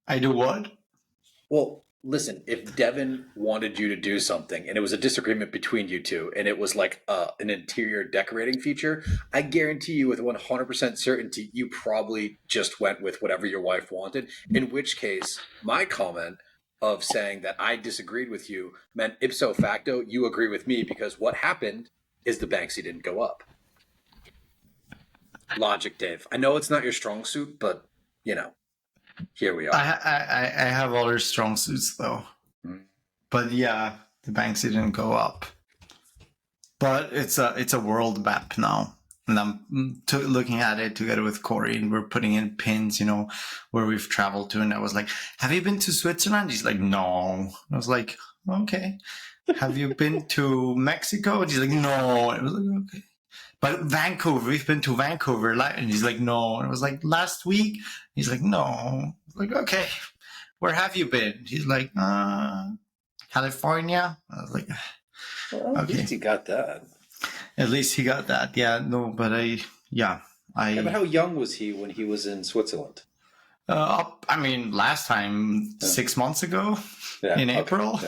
I do what? Well, listen, if Devin wanted you to do something and it was a disagreement between you two and it was like an interior decorating feature, I guarantee you with 100% certainty you probably just went with whatever your wife wanted. In which case, my comment of saying that I disagreed with you meant ipso facto you agree with me because what happened is the Banksy didn't go up. Logic, Dave. I know it's not your strong suit, but you know, here we are. I have other strong suits though. Mm. But yeah, the Banksy didn't go up. But it's a world map now. And I'm looking at it together with Corey, and we're putting in pins, where we've traveled to. And I was like, "Have you been to Switzerland?" He's like, "No." I was like, "Okay." "Have you been to Mexico?" And he's like, "No." I was like, "Okay." "But Vancouver, we've been to Vancouver." And he's like, "No." And I was like, "Last week?" He's like, "No." I was like, "Okay, where have you been?" He's like, "California." I was like, Well, at "Okay." least he got that. At least he got that. Yeah, no, but Yeah, but how young was he when he was in Switzerland? Last time, Yeah. 6 months ago, Yeah, in okay. April.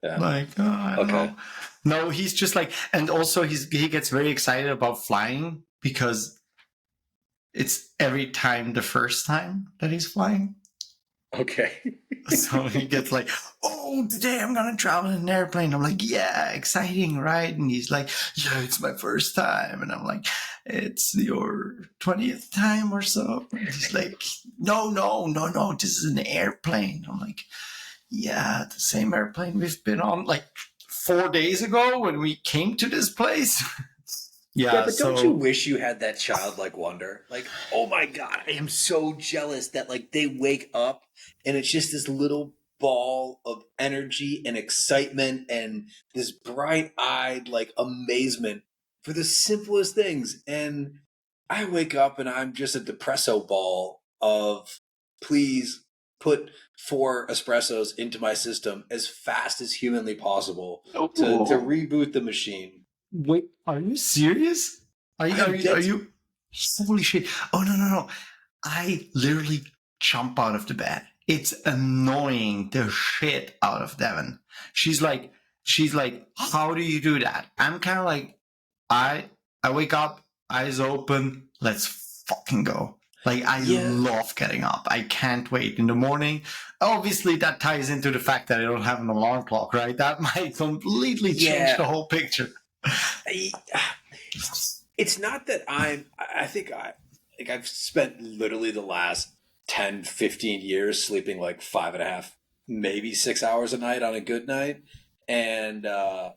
Yeah. Like, I don't Okay. know. No, he's just like, and also he gets very excited about flying because it's every time the first time that he's flying. Okay. So he gets like, "Oh, today I'm going to travel in an airplane." I'm like, "Yeah, exciting, right?" And he's like, "Yeah, it's my first time." And I'm like, "It's your 20th time or so." And he's like, no, this is an airplane." I'm like, "Yeah, the same airplane we've been on like 4 days ago when we came to this place." Yeah, but don't you wish you had that childlike wonder? Like, oh my God, I am so jealous that like they wake up and it's just this little ball of energy and excitement and this bright-eyed like amazement for the simplest things. And I wake up and I'm just a depresso ball of please put 4 espressos into my system as fast as humanly possible to reboot the machine. Wait, are you serious? Are you? Holy shit! Oh no! I literally jump out of the bed. It's annoying the shit out of Devin. She's like, "How do you do that?" I'm kind of like, I wake up, eyes open, let's fucking go. Like, I love getting up. I can't wait in the morning. Obviously, that ties into the fact that I don't have an alarm clock, right? That might completely change the whole picture. It's not that I think I've spent literally the last 10, 15 years sleeping like 5.5, maybe 6 hours a night on a good night. And I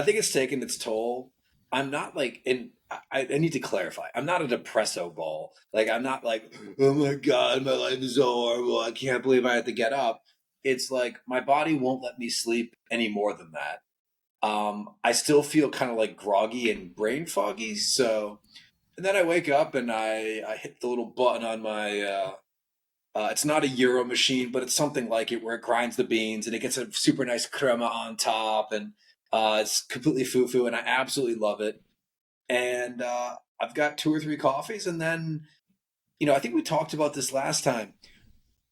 think it's taken its toll. I'm not like, and I need to clarify, I'm not a depresso ball. Like, I'm not like, oh my God, my life is so horrible. I can't believe I have to get up. It's like my body won't let me sleep any more than that. I still feel kind of like groggy and brain foggy. So, and then I wake up and I hit the little button on my, it's not a Euro machine, but it's something like it where it grinds the beans and it gets a super nice crema on top. And it's completely foo-foo and I absolutely love it. And I've got 2 or 3 coffees. And then, I think we talked about this last time.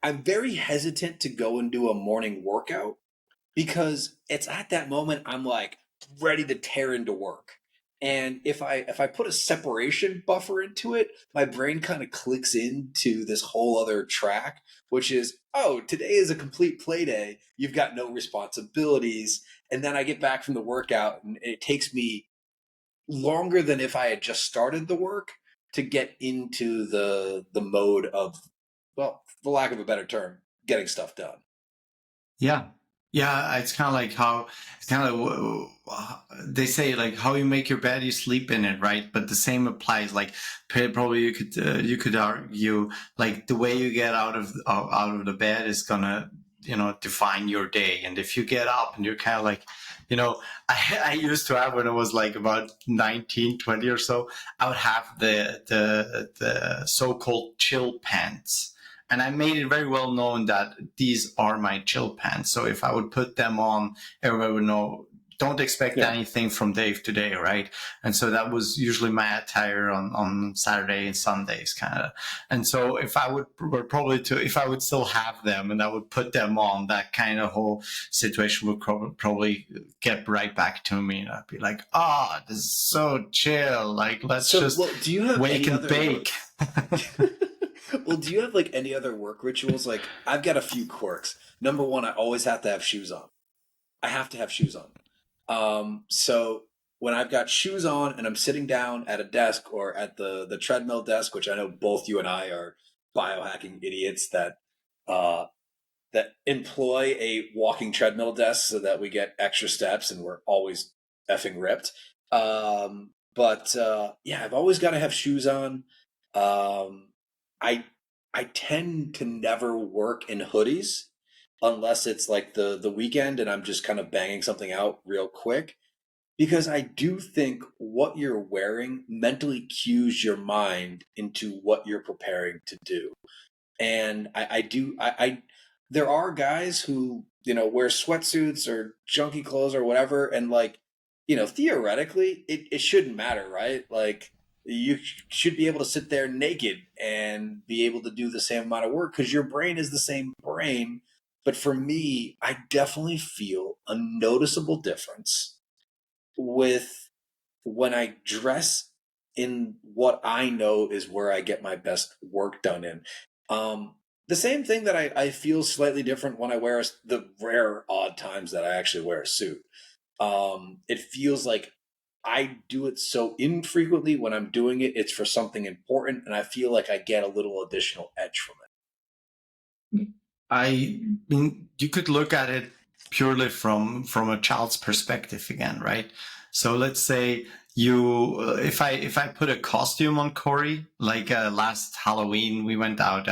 I'm very hesitant to go and do a morning workout because it's at that moment I'm like ready to tear into work. And if I put a separation buffer into it, my brain kind of clicks into this whole other track, which is, oh, today is a complete play day. You've got no responsibilities. And then I get back from the workout and it takes me longer than if I had just started the work to get into the mode of, well, for lack of a better term, getting stuff done. Yeah. Yeah, it's kind of like how they say, like, how you make your bed, you sleep in it, right? But the same applies. Like, probably you could argue, like, the way you get out of the bed is gonna define your day. And if you get up and you're kind of like, I used to have, when I was like about 19, 20 or so, I would have the so-called chill pants. And I made it very well known that these are my chill pants. So if I would put them on, everybody would know, don't expect anything from Dave today, right? And so that was usually my attire on Saturday and Sundays, kind of. And so if I would still have them and I would put them on, that kind of whole situation would probably get right back to me, and I'd be like, this is so chill. Like, let's just do you have wake and bake. Well, do you have like any other work rituals? Like, I've got a few quirks. Number one, I always have to have shoes on. I have to have shoes on. So when I've got shoes on and I'm sitting down at a desk or at the treadmill desk, which I know both you and I are biohacking idiots that employ a walking treadmill desk so that we get extra steps and we're always effing ripped. I've always got to have shoes on. I tend to never work in hoodies unless it's like the weekend and I'm just kind of banging something out real quick, because I do think what you're wearing mentally cues your mind into what you're preparing to do. And there are guys who, wear sweatsuits or junky clothes or whatever. And like, theoretically it shouldn't matter, right? Like, you should be able to sit there naked and be able to do the same amount of work because your brain is the same brain. But for me, I definitely feel a noticeable difference with when I dress in what I know is where I get my best work done in. The same thing that I feel slightly different when I wear the rare odd times that I actually wear a suit. It feels like I do it so infrequently. When I'm doing it, it's for something important, and I feel like I get a little additional edge from it. I mean, you could look at it purely from a child's perspective again, right? So let's say if I put a costume on Corey, like last Halloween, we went out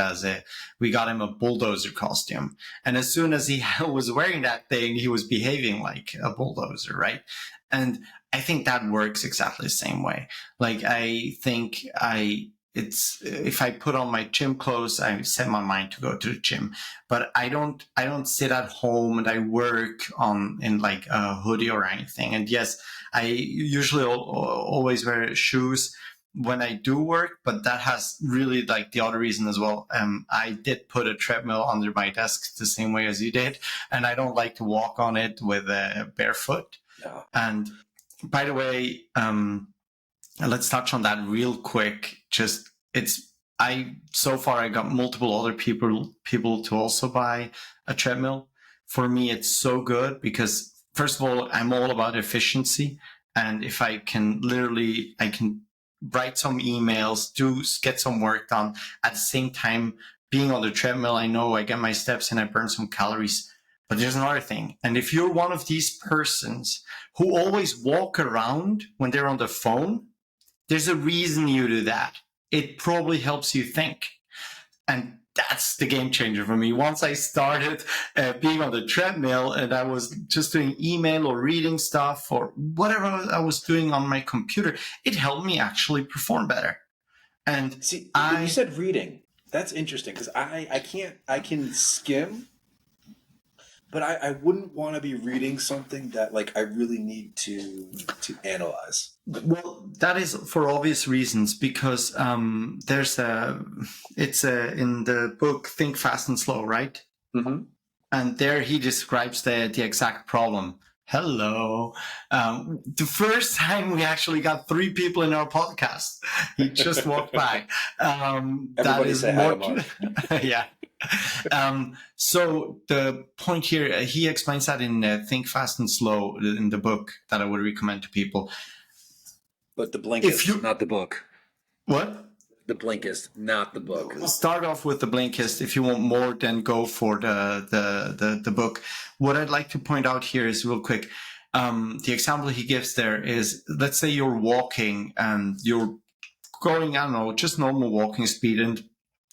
we got him a bulldozer costume. And as soon as he was wearing that thing, he was behaving like a bulldozer, right? And I think that works exactly the same way. Like, I think if I put on my gym clothes, I set my mind to go to the gym, but I don't sit at home and I work in like a hoodie or anything. And yes, I usually always wear shoes when I do work, but that has really like the other reason as well. I did put a treadmill under my desk the same way as you did, and I don't like to walk on it with barefoot. No. And by the way, let's touch on that real quick. So far I got multiple other people to also buy a treadmill. For me, it's so good because, first of all, I'm all about efficiency. And if I can write some emails, get some work done at the same time being on the treadmill. I know I get my steps and I burn some calories. But there's another thing. And if you're one of these persons who always walk around when they're on the phone, there's a reason you do that. It probably helps you think. And that's the game changer for me. Once I started being on the treadmill and I was just doing email or reading stuff or whatever I was doing on my computer, it helped me actually perform better. And see, when you said reading, that's interesting because I can skim, but I wouldn't want to be reading something that like I really need to analyze. Well, that is for obvious reasons, because it's in the book Think Fast and Slow, right? Mm-hmm. And there he describes the exact problem. Hello. The first time we actually got 3 people in our podcast. He just walked by. Everybody say hi to Mark. Yeah. So the point here, he explains that in Think Fast and Slow in the book that I would recommend to people. But the Blinkist, not the book. What? The Blinkist, not the book. Start off with the Blinkist. If you want more, then go for the book. What I'd like to point out here is real quick. The example he gives there is, let's say you're walking and you're going, I don't know, just normal walking speed, and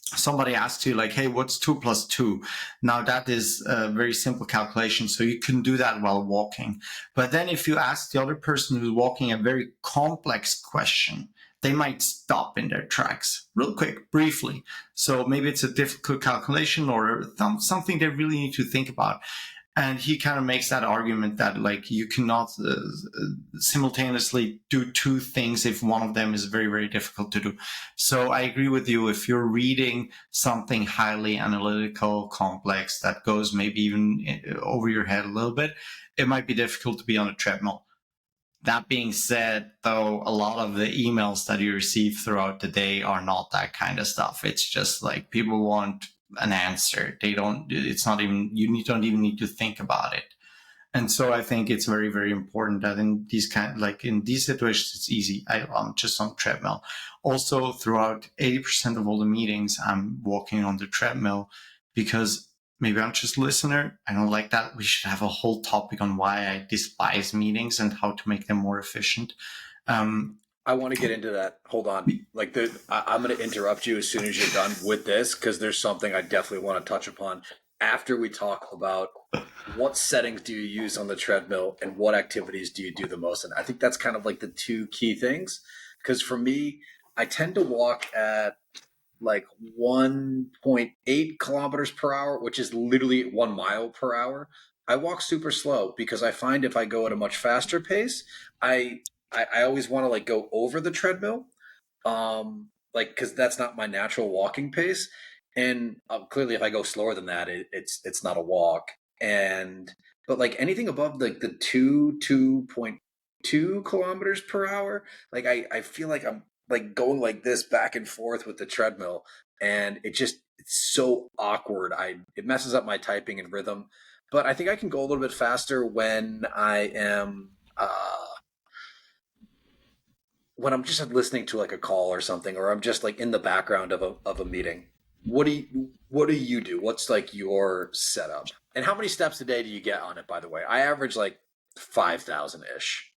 somebody asks you like, hey, what's 2 plus 2? Now that is a very simple calculation, so you can do that while walking. But then if you ask the other person who's walking a very complex question, they might stop in their tracks real quick, briefly. So maybe it's a difficult calculation or something they really need to think about. And he kind of makes that argument that like you cannot simultaneously do two things if one of them is very, very difficult to do. So I agree with you. If you're reading something highly analytical, complex, that goes maybe even over your head a little bit, it might be difficult to be on a treadmill. That being said, though, a lot of the emails that you receive throughout the day are not that kind of stuff. It's just like people want an answer. They don't, it's not even, don't even need to think about it. And so I think it's very, very important that in these in these situations, it's easy. I'm just on treadmill. Also, throughout 80% of all the meetings, I'm walking on the treadmill because maybe I'm just a listener. I don't like that. We should have a whole topic on why I despise meetings and how to make them more efficient. I want to get into that. Hold on. I'm going to interrupt you as soon as you're done with this, because there's something I definitely want to touch upon after we talk about what settings do you use on the treadmill and what activities do you do the most. And I think that's kind of like the two key things. Because for me, I tend to walk at like 1.8 kilometers per hour, which is literally 1 mile per hour. I walk super slow because I find if I go at a much faster pace, I always want to like go over the treadmill, because that's not my natural walking pace. And clearly, if I go slower than that, it's not a walk. But like anything above like the 2.2 kilometers per hour, like I feel like I'm like going like this back and forth with the treadmill, and it's so awkward. It messes up my typing and rhythm. But I think I can go a little bit faster when I am when I'm just listening to like a call or something, or I'm just like in the background of a meeting. What do you do? What's like your setup? And how many steps a day do you get on it, by the way? I average like 5,000 ish.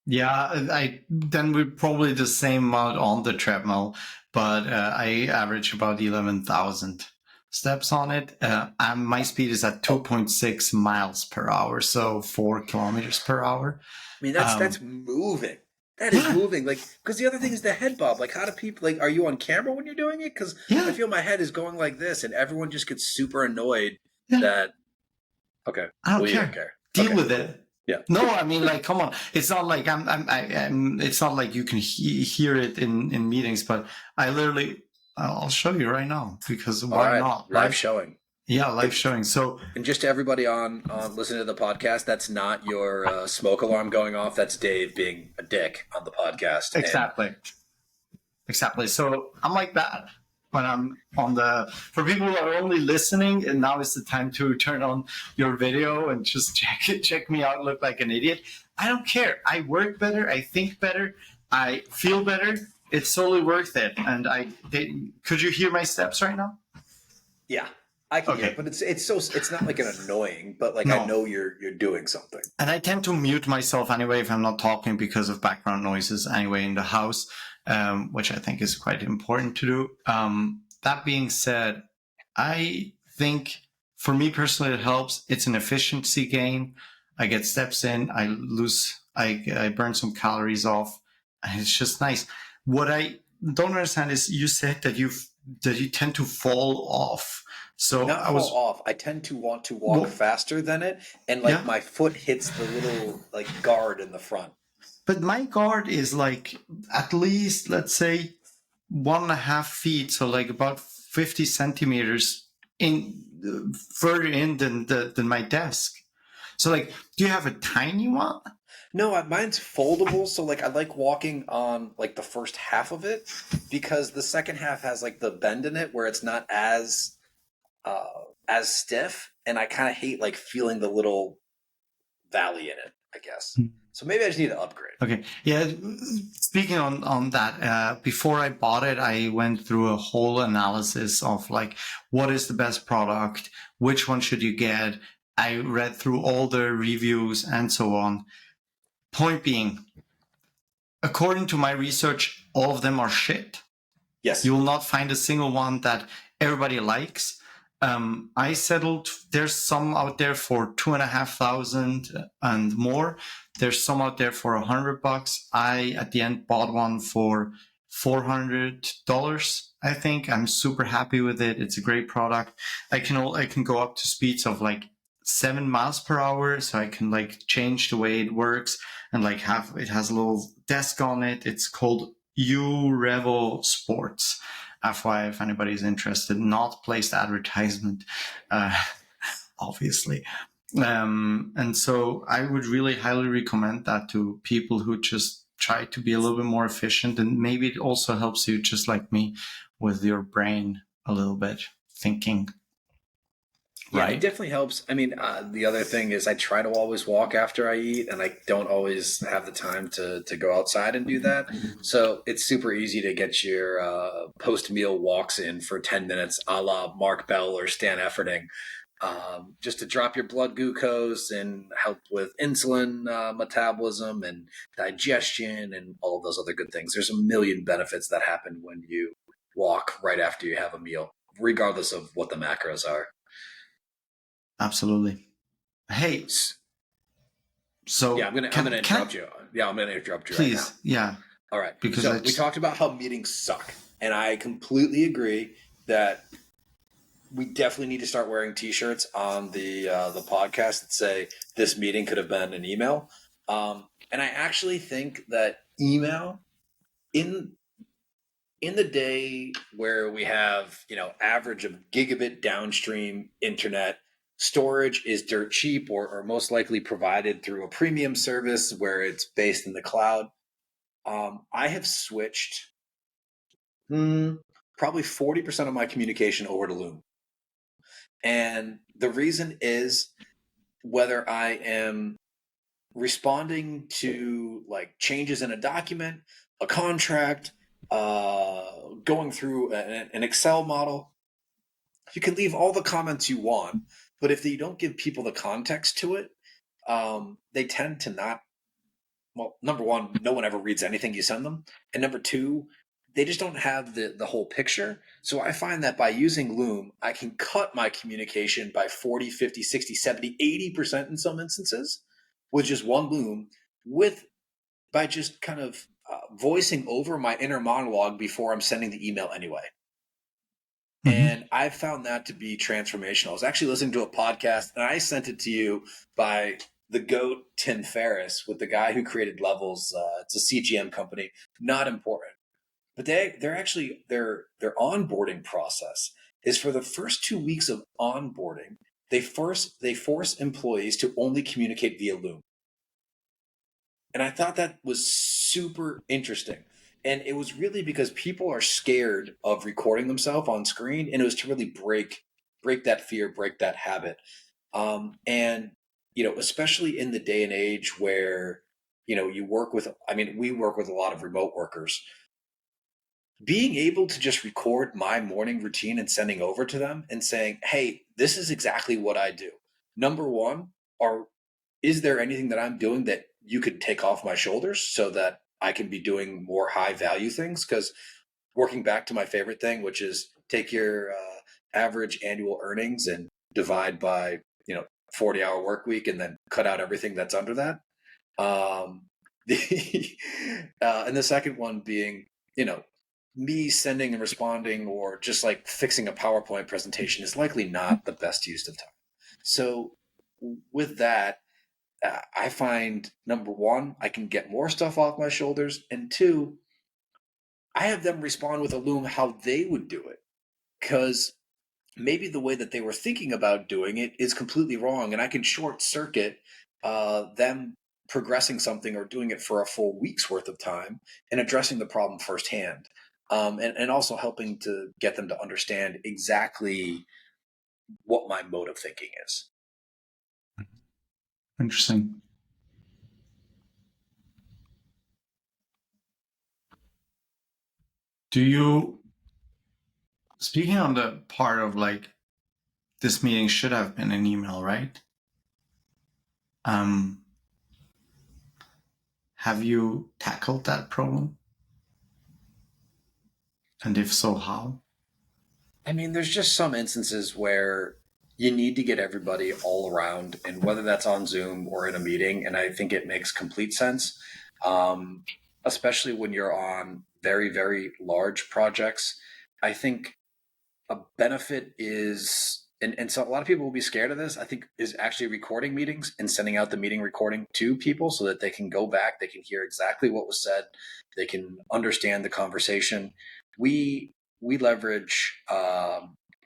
Yeah, then we're probably the same amount on the treadmill, but I average about 11,000 steps on it. And my speed is at 2.6 miles per hour, so 4 kilometers per hour. I mean, that's moving. That is moving. Like, because the other thing is the head bob. Like, how do people, like, are you on camera when you're doing it? Because I feel my head is going like this, and everyone just gets super annoyed that. Okay, I don't care. You don't care. Deal with it. Yeah. No, I mean, like, come on. It's not like it's not like you can hear it in meetings, but I literally, I'll show you right now because why not? Live showing. Yeah, live showing. So, and just to everybody on listening to the podcast, that's not your smoke alarm going off. That's Dave being a dick on the podcast. Exactly. So I'm like that when I'm on for people who are only listening, and now is the time to turn on your video and just check me out, look like an idiot. I don't care. I work better. I think better. I feel better. It's totally worth it. And could you hear my steps right now? Yeah. I can hear, but it's not like an annoying, but like no. I know you're doing something. And I tend to mute myself anyway if I'm not talking because of background noises anyway in the house, which I think is quite important to do. That being said, I think for me personally it helps. It's an efficiency gain. I get steps in, I burn some calories off, and it's just nice. What I don't understand is you said that you tend to fall off. So not fall off. I tend to want to walk faster than it, and like my foot hits the little like guard in the front. But my guard is like at least, let's say, 1.5 feet, so like about 50 centimeters further in than my desk. So like, do you have a tiny one? No, mine's foldable. So like, I like walking on like the first half of it because the second half has like the bend in it where it's not as stiff, and I kind of hate like feeling the little valley in it, I guess. So maybe I just need to upgrade. Okay. Yeah. Speaking on that, before I bought it, I went through a whole analysis of like, what is the best product? Which one should you get? I read through all the reviews and so on. Point being, according to my research, all of them are shit. Yes. You will not find a single one that everybody likes. I settled, there's some out there for 2,500 and more. There's some out there for $100. I, at the end, bought one for $400. I think I'm super happy with it. It's a great product. I can go up to speeds of like 7 miles per hour, so I can like change the way it works, and like it has a little desk on it. It's called U-Revo Sports. FYI, if anybody's interested, not placed advertisement, obviously. And so I would really highly recommend that to people who just try to be a little bit more efficient, and maybe it also helps you, just like me, with your brain a little bit thinking. Yeah, it Right? definitely helps. I mean, the other thing is I try to always walk after I eat, and I don't always have the time to go outside and do that. So it's super easy to get your post meal walks in for 10 minutes, a la Mark Bell or Stan Efferding, just to drop your blood glucose and help with insulin metabolism and digestion and all of those other good things. There's a million benefits that happen when you walk right after you have a meal, regardless of what the macros are. Absolutely. Hey, so Yeah, I'm gonna interrupt you. Yeah, I'm gonna interrupt you right now. please, yeah, All right. because So we talked about how meetings suck, and I completely agree that we definitely need to start wearing T-shirts on the podcast that say this meeting could have been an email. And I actually think that email in the day where we have average of gigabit downstream internet, storage is dirt cheap or most likely provided through a premium service where it's based in the cloud. I have switched probably 40% of my communication over to Loom. And the reason is whether I am responding to like changes in a document, a contract, going through an Excel model, you can leave all the comments you want, but if you don't give people the context to it, they tend to not. Well, number one, no one ever reads anything you send them, and number two, they just don't have the whole picture. So I find that by using Loom, I can cut my communication by 40, 50, 60, 70, 80% in some instances with just one Loom, with by just kind of voicing over my inner monologue before I'm sending the email anyway. mm-hmm. And I found that to be transformational. I was actually listening to a podcast, and I sent it to you by the GOAT Tim Ferriss, with the guy who created Levels. It's a CGM company, not important, but they're actually their onboarding process is for the first 2 weeks of onboarding. They force employees to only communicate via Loom. And I thought that was super interesting. And it was really because people are scared of recording themselves on screen, and it was to really break that fear, break that habit. And especially in the day and age where you work with, I mean, we work with a lot of remote workers. Being able to just record my morning routine and sending over to them and saying, "Hey, this is exactly what I do." Number one, are is there anything that I'm doing that you could take off my shoulders so that I can be doing more high value things? Because working back to my favorite thing, which is take your average annual earnings and divide by 40-hour work week and then cut out everything that's under that. Um, and the second one being, me sending and responding or just like fixing a PowerPoint presentation is likely not the best use of time. So with that, I find number one, I can get more stuff off my shoulders, and two, I have them respond with a Loom how they would do it, because maybe the way that they were thinking about doing it is completely wrong, and I can short circuit them progressing something or doing it for a full week's worth of time and addressing the problem firsthand, and also helping to get them to understand exactly what my mode of thinking is. Interesting. Do you, speaking on the part of like, this meeting should have been an email, right? Um, have you tackled that problem? And if so, how? I mean, there's just some instances where you need to get everybody all around, and whether that's on Zoom or in a meeting, and I think it makes complete sense, um, especially when you're on very, very large projects. I think a benefit is and so a lot of people will be scared of this, I think, is actually recording meetings and sending out the meeting recording to people so that they can go back, they can hear exactly what was said, they can understand the conversation. We leverage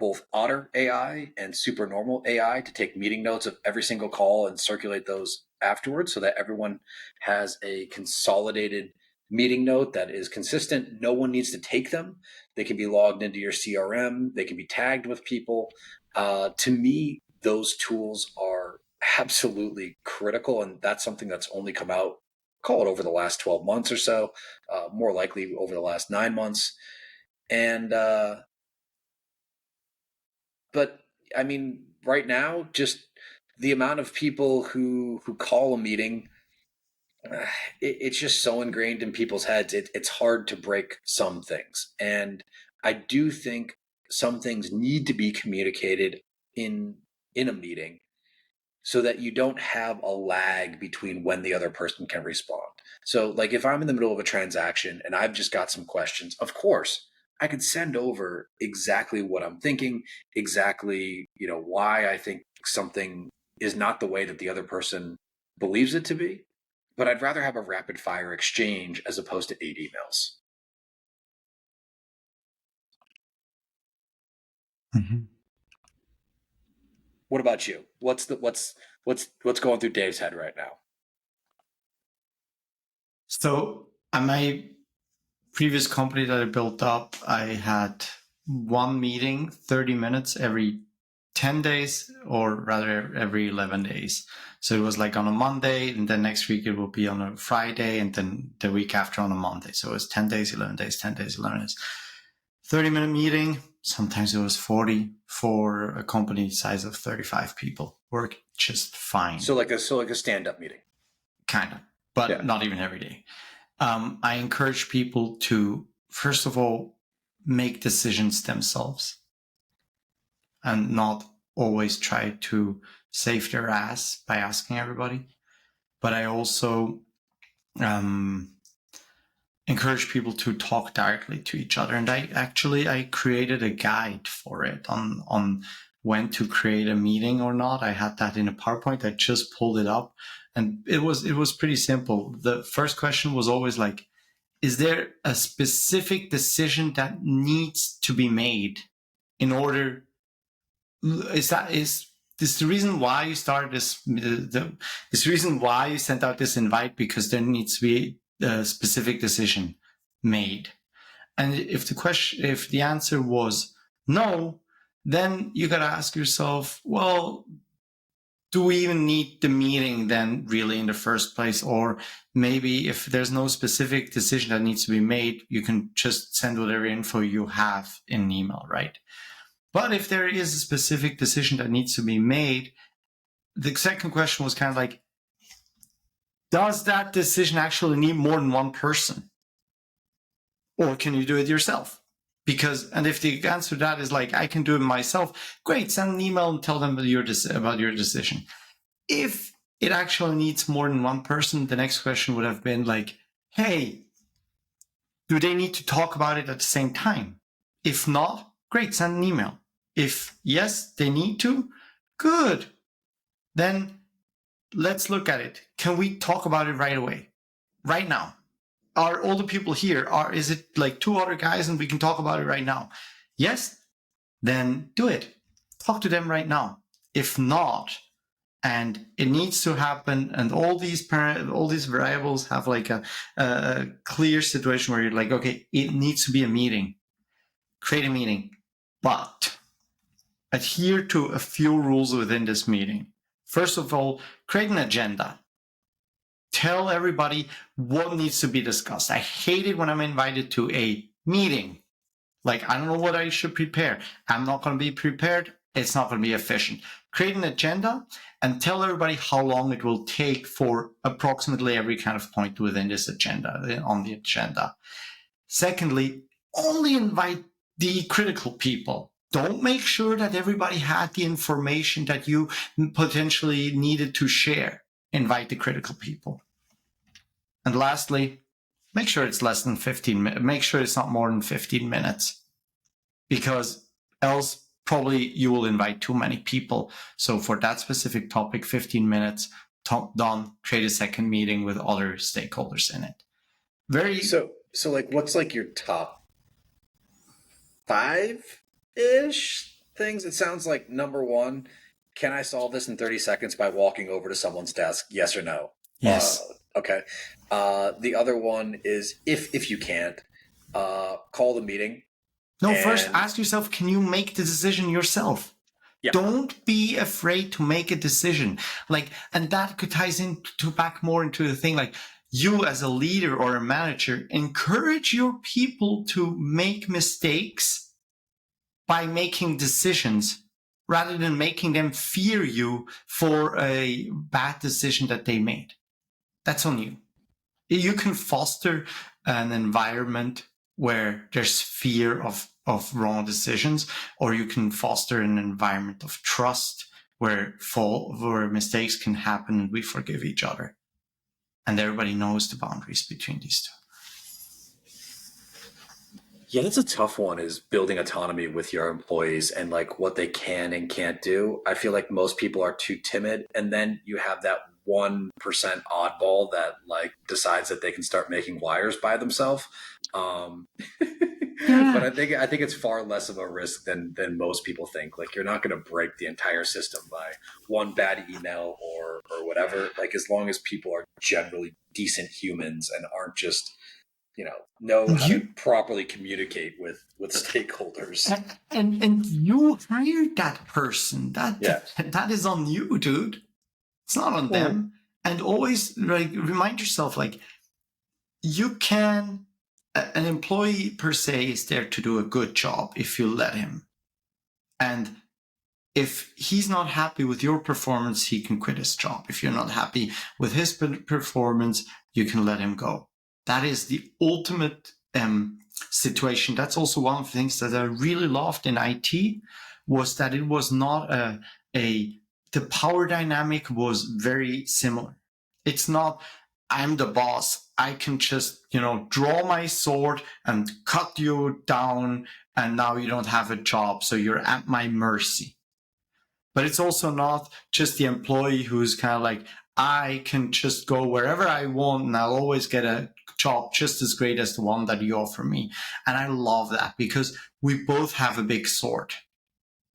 both Otter AI and Supernormal AI to take meeting notes of every single call and circulate those afterwards so that everyone has a consolidated meeting note that is consistent. No one needs to take them. They can be logged into your CRM. They can be tagged with people. To me, those tools are absolutely critical, and that's something that's only come out, call it over the last 12 months or so, more likely over the last 9 months. And but I mean, right now, just the amount of people who call a meeting, it's just so ingrained in people's heads. It's hard to break some things, and I do think some things need to be communicated in a meeting so that you don't have a lag between when the other person can respond. So, like, if I'm in the middle of a transaction and I've just got some questions, of course, I could send over exactly what I'm thinking, exactly, why I think something is not the way that the other person believes it to be. But I'd rather have a rapid fire exchange as opposed to 8 emails. Mm-hmm. What about you? What's going through Dave's head right now? So at my previous company that I built up, I had one meeting, 30 minutes every 10 days, or rather every 11 days. So it was like on a Monday, and then next week it will be on a Friday, and then the week after on a Monday. So it was 10 days, 11 days, 10 days, 11 days. 30-minute meeting. Sometimes it was 40 for a company size of 35 people. Worked just fine. So like a stand-up meeting. Kind of, but not even every day. I encourage people to, first of all, make decisions themselves and not always try to save their ass by asking everybody. But I also encourage people to talk directly to each other. And I created a guide for it on when to create a meeting or not. I had that in a PowerPoint. I just pulled it up, and it was pretty simple. The first question was always like, is there a specific decision that needs to be made in order? Is this the reason why you started this? This reason why you sent out this invite, because there needs to be a specific decision made. And if the answer was no, then you got to ask yourself, well, do we even need the meeting then really in the first place? Or maybe if there's no specific decision that needs to be made, you can just send whatever info you have in an email, right? But if there is a specific decision that needs to be made, the second question was kind of like, does that decision actually need more than one person? Or can you do it yourself? And if the answer to that is like, I can do it myself, great, send an email and tell them about your decision. If it actually needs more than one person, the next question would have been like, hey, do they need to talk about it at the same time? If not, great, send an email. If yes, they need to, good. Then let's look at it. Can we talk about it right away? Right now? Are all the people here? Is it like 2 other guys and we can talk about it right now? Yes? Then do it. Talk to them right now. If not, and it needs to happen, and all these variables have like a clear situation where you're like, okay, it needs to be a meeting. Create a meeting. But adhere to a few rules within this meeting. First of all, create an agenda. Tell everybody what needs to be discussed. I hate it when I'm invited to a meeting. Like, I don't know what I should prepare. I'm not going to be prepared. It's not going to be efficient. Create an agenda and tell everybody how long it will take for approximately every kind of point within this agenda, on the agenda. Secondly, only invite the critical people. Don't make sure that everybody had the information that you potentially needed to share. Invite the critical people. And lastly, make sure it's less than 15 minutes. Make sure it's not more than 15 minutes, because else probably you will invite too many people. So for that specific topic, 15 minutes, done, create a second meeting with other stakeholders in it. So like, what's like your top 5-ish things? It sounds like number one, can I solve this in 30 seconds by walking over to someone's desk? Yes or no? Yes. Okay. The other one is if you can't, call the meeting. No, first ask yourself, can you make the decision yourself? Yeah. Don't be afraid to make a decision. And that ties back more into the thing, you as a leader or a manager, encourage your people to make mistakes by making decisions rather than making them fear you for a bad decision that they made. That's on you. You can foster an environment where there's fear of wrong decisions, or you can foster an environment of trust where mistakes can happen and we forgive each other. And everybody knows the boundaries between these two. Yeah, that's a tough one, is building autonomy with your employees and what they can and can't do. I feel like most people are too timid, and then you have that 1% oddball that decides that they can start making wires by themselves. But I think it's far less of a risk than most people think. You're not going to break the entire system by one bad email or whatever. As long as people are generally decent humans and aren't just know how to properly communicate with stakeholders. And you hired that person. That is on you, dude. It's not on them. And always remind yourself, you can, an employee per se is there to do a good job if you let him. And if he's not happy with your performance, he can quit his job. If you're not happy with his performance, you can let him go. That is the ultimate situation. That's also one of the things that I really loved in IT, was that it was not the power dynamic was very similar. It's not, I'm the boss, I can just, draw my sword and cut you down, and now you don't have a job, so you're at my mercy. But it's also not just the employee who's kind of I can just go wherever I want and I'll always get a job just as great as the one that you offer me. And I love that, because we both have a big sword.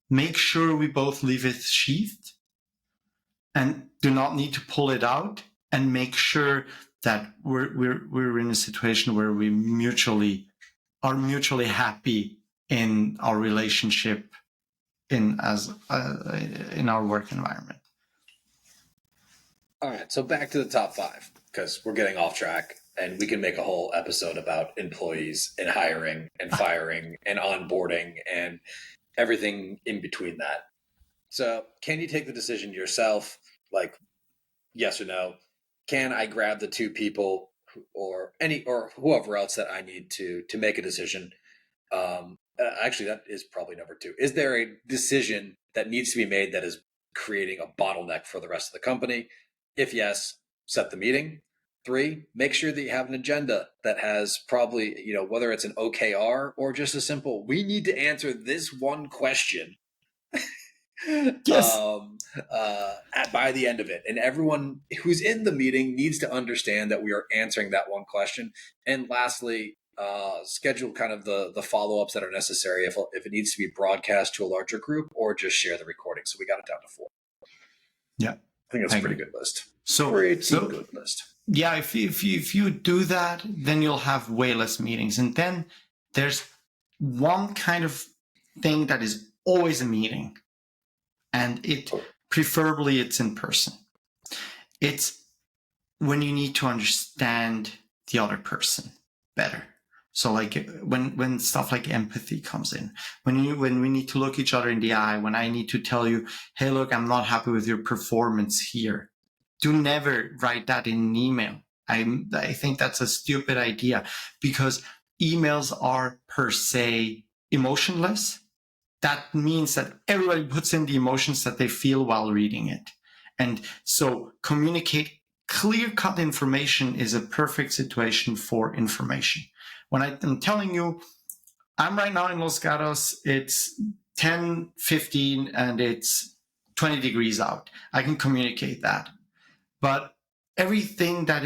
Make sure we both leave it sheathed and do not need to pull it out, and make sure that we're in a situation where we are mutually happy in our relationship, in our work environment. All right, so back to the top 5, because we're getting off track, and we can make a whole episode about employees and hiring and firing and onboarding and everything in between that. So can you take the decision yourself? Yes or no? Can I grab the 2 people or whoever else that I need to make a decision? Actually, that is probably number 2. Is there a decision that needs to be made that is creating a bottleneck for the rest of the company? If yes, set the meeting. 3, make sure that you have an agenda that has probably, whether it's an OKR or just a simple, we need to answer this one question. Yes. By the end of it, and everyone who's in the meeting needs to understand that we are answering that one question. And lastly, schedule kind of the follow-ups that are necessary if it needs to be broadcast to a larger group, or just share the recording. So we got it down to 4. Yeah, I think that's a pretty good list. Good list. Yeah, if you do that, then you'll have way less meetings. And then there's one kind of thing that is always a meeting, and preferably it's in person. It's when you need to understand the other person better. So when stuff like empathy comes in, when we need to look each other in the eye, when I need to tell you, hey, look, I'm not happy with your performance here. Do never write that in an email. I think that's a stupid idea, because emails are per se emotionless. That means that everybody puts in the emotions that they feel while reading it. And so communicate clear-cut information is a perfect situation for information. When I'm telling you, I'm right now in Los Gatos, it's 10:15 and it's 20 degrees out. I can communicate that. But everything that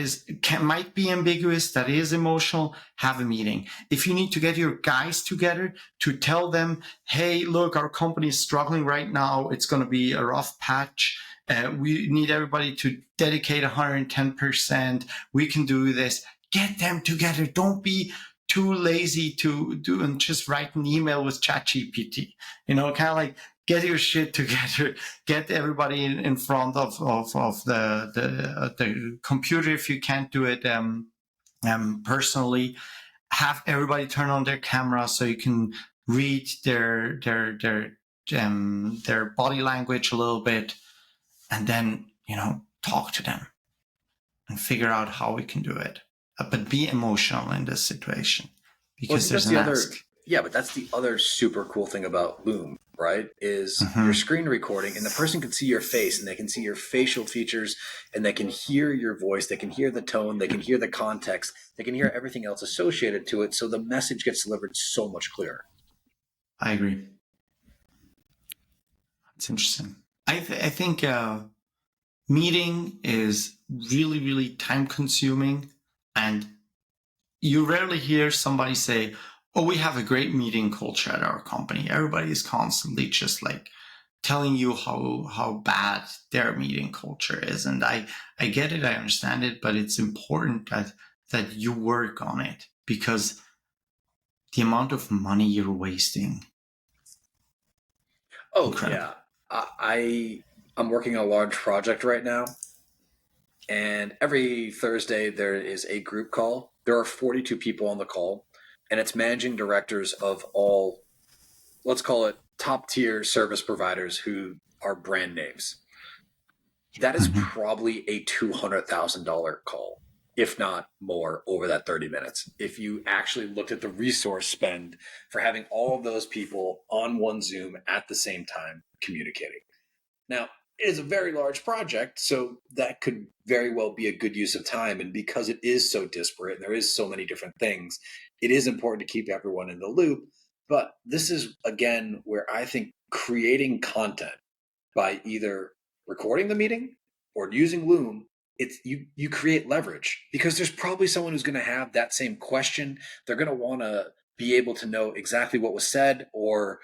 might be ambiguous, that is emotional, have a meeting. If you need to get your guys together to tell them, hey, look, our company is struggling right now. It's going to be a rough patch. We need everybody to dedicate 110%. We can do this. Get them together. Don't be too lazy to do and just write an email with ChatGPT. Kind of like, get your shit together, get everybody in front of the computer if you can't do it personally. Have everybody turn on their camera so you can read their body language a little bit, and then talk to them and figure out how we can do it. But be emotional in this situation, because there's an ask. Yeah, but that's the other super cool thing about Loom, right? Is your screen recording, and the person can see your face, and they can see your facial features, and they can hear your voice, they can hear the tone, they can hear the context, they can hear everything else associated to it, so the message gets delivered so much clearer. I agree. It's interesting. I think meeting is really, really time consuming, and you rarely hear somebody say, oh, we have a great meeting culture at our company. Everybody is constantly just like telling you how bad their meeting culture is. And I get it, I understand it, but it's important that you work on it, because the amount of money you're wasting. Oh, incredible. Yeah. I'm working on a large project right now, and every Thursday there is a group call. There are 42 people on the call, and it's managing directors of all, let's call it top tier service providers who are brand names. That is probably a $200,000 call, if not more, over that 30 minutes. If you actually looked at the resource spend for having all of those people on one Zoom at the same time communicating. Now, it is a very large project, so that could very well be a good use of time. And because it is so disparate and there is so many different things, it is important to keep everyone in the loop. But this is, again, where I think creating content by either recording the meeting or using Loom, it's you create leverage, because there's probably someone who's going to have that same question. They're going to want to be able to know exactly what was said, or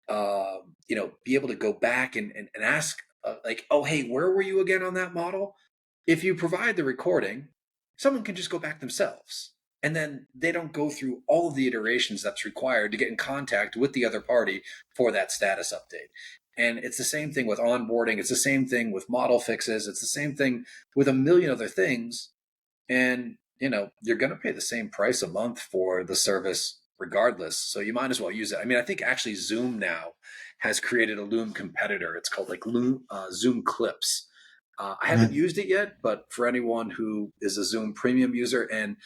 be able to go back and ask, like, oh, hey, where were you again on that model? If you provide the recording, someone can just go back themselves, and then they don't go through all of the iterations that's required to get in contact with the other party for that status update. And it's the same thing with onboarding. It's the same thing with model fixes. It's the same thing with a million other things. And, you're going to pay the same price a month for the service regardless. So you might as well use it. I mean, I think actually Zoom now has created a Loom competitor. It's called like Zoom Clips. I haven't used it yet, but for anyone who is a Zoom premium user, and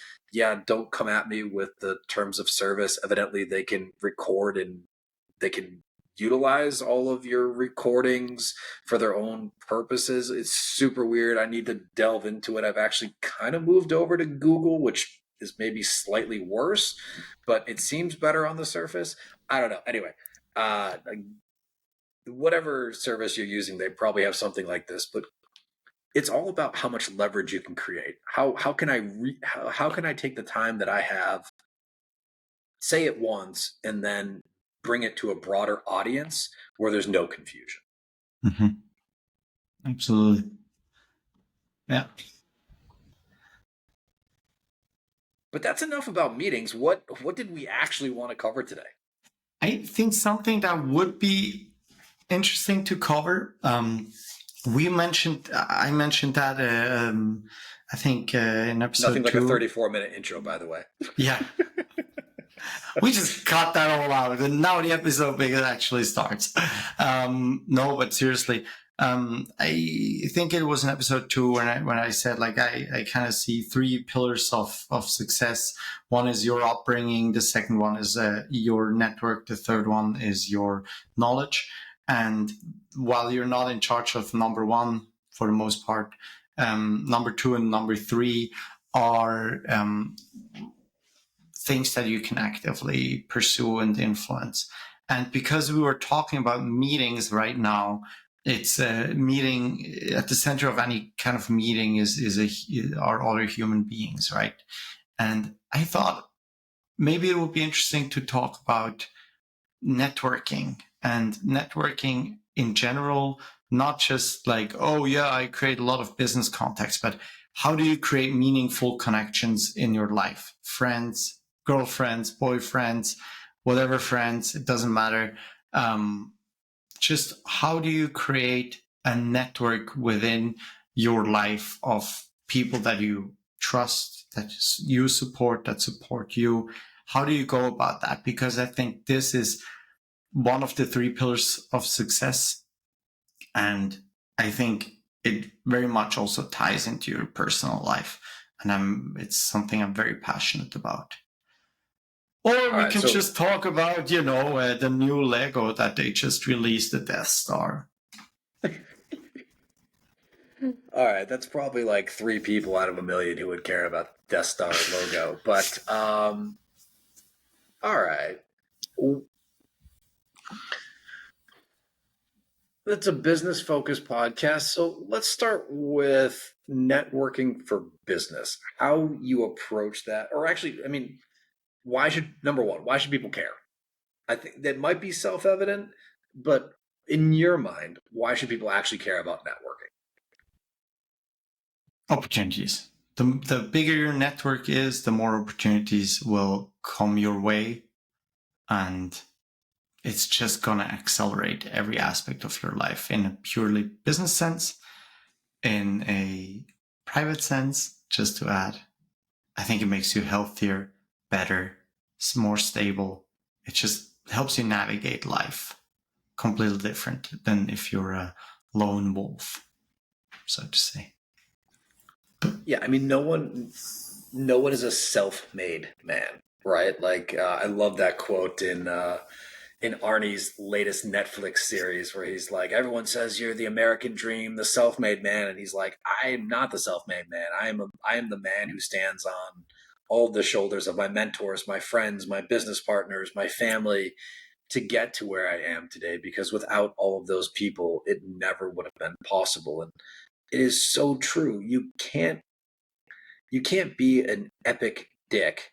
don't come at me with the terms of service. Evidently, they can record and they can utilize all of your recordings for their own purposes. It's super weird. I need to delve into it. I've actually kind of moved over to Google, which is maybe slightly worse, but it seems better on the surface. I don't know. Anyway, whatever service you're using, they probably have something like this, but it's all about how much leverage you can create. How can I take the time that I have, say it once, and then bring it to a broader audience where there's no confusion. Absolutely. Yeah. But that's enough about meetings. What did we actually want to cover today? I think something that would be interesting to cover. I mentioned that I think in episode nothing like 2. A 34-minute intro, by the way. Yeah. We just cut that all out, and now the episode actually starts. No, but seriously, I think it was in episode 2 when I said, like, I kind of see 3 pillars of success. One is your upbringing. The second one is your network. The third one is your knowledge. And while you're not in charge of number 1 for the most part, number 2 and number 3 are things that you can actively pursue and influence. And because we were talking about meetings right now, it's a meeting at the center of any kind of meeting are other human beings, right? And I thought maybe it would be interesting to talk about networking and networking in general, not just like, oh yeah, I create a lot of business contacts, but how do you create meaningful connections in your life? Friends, girlfriends, boyfriends, whatever friends, it doesn't matter. Just how do you create a network within your life of people that you trust, that you support, that support you? How do you go about that? Because I think this is one of the 3 pillars of success. And I think it very much also ties into your personal life. And it's something I'm very passionate about. Or we can just talk about, the new Lego that they just released, the Death Star. All right, that's probably like 3 people out of 1 million who would care about the Death Star logo. But all right. It's a business-focused podcast, so let's start with networking for business. How you approach that, or actually, I mean, why should people care? I think that might be self-evident, but in your mind, why should people actually care about networking? Opportunities. The bigger your network is, the more opportunities will come your way, and it's just going to accelerate every aspect of your life in a purely business sense, in a private sense, just to add. I think it makes you healthier, better, more stable. It just helps you navigate life completely different than if you're a lone wolf, so to say. Yeah, I mean, no one is a self-made man, right? Like, I love that quote in Arnie's latest Netflix series where he's like, everyone says you're the American dream, the self-made man, and he's like, I am not the self-made man. I am the man who stands on all the shoulders of my mentors, my friends, my business partners, my family to get to where I am today, because without all of those people, it never would have been possible. And it is so true. You can't be an epic dick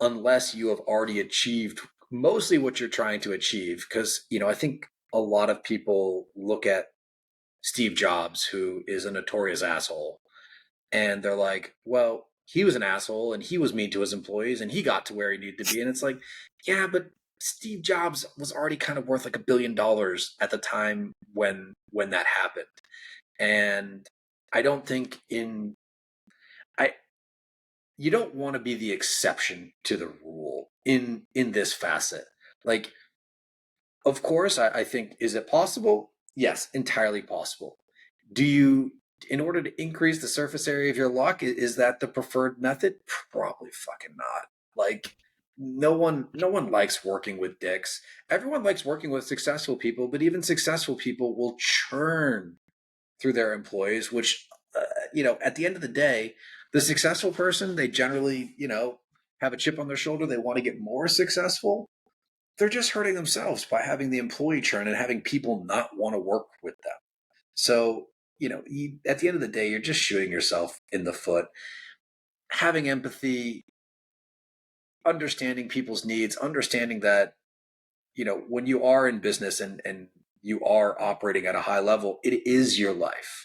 unless you have already achieved mostly what you're trying to achieve. Because, I think a lot of people look at Steve Jobs, who is a notorious asshole, and they're like, well, he was an asshole and he was mean to his employees and he got to where he needed to be. And it's like, yeah, but Steve Jobs was already kind of worth like $1 billion at the time when that happened. And I don't think you don't want to be the exception to the rule in this facet. Like, of course, I think, is it possible? Yes, entirely possible. In order to increase the surface area of your luck, is that the preferred method? Probably fucking not. Like, no one likes working with dicks. Everyone likes working with successful people, but even successful people will churn through their employees, which, at the end of the day, the successful person, they generally, have a chip on their shoulder. They want to get more successful. They're just hurting themselves by having the employee churn and having people not want to work with them. So, at the end of the day, you're just shooting yourself in the foot. Having empathy, understanding people's needs, understanding that, when you are in business and you are operating at a high level, it is your life.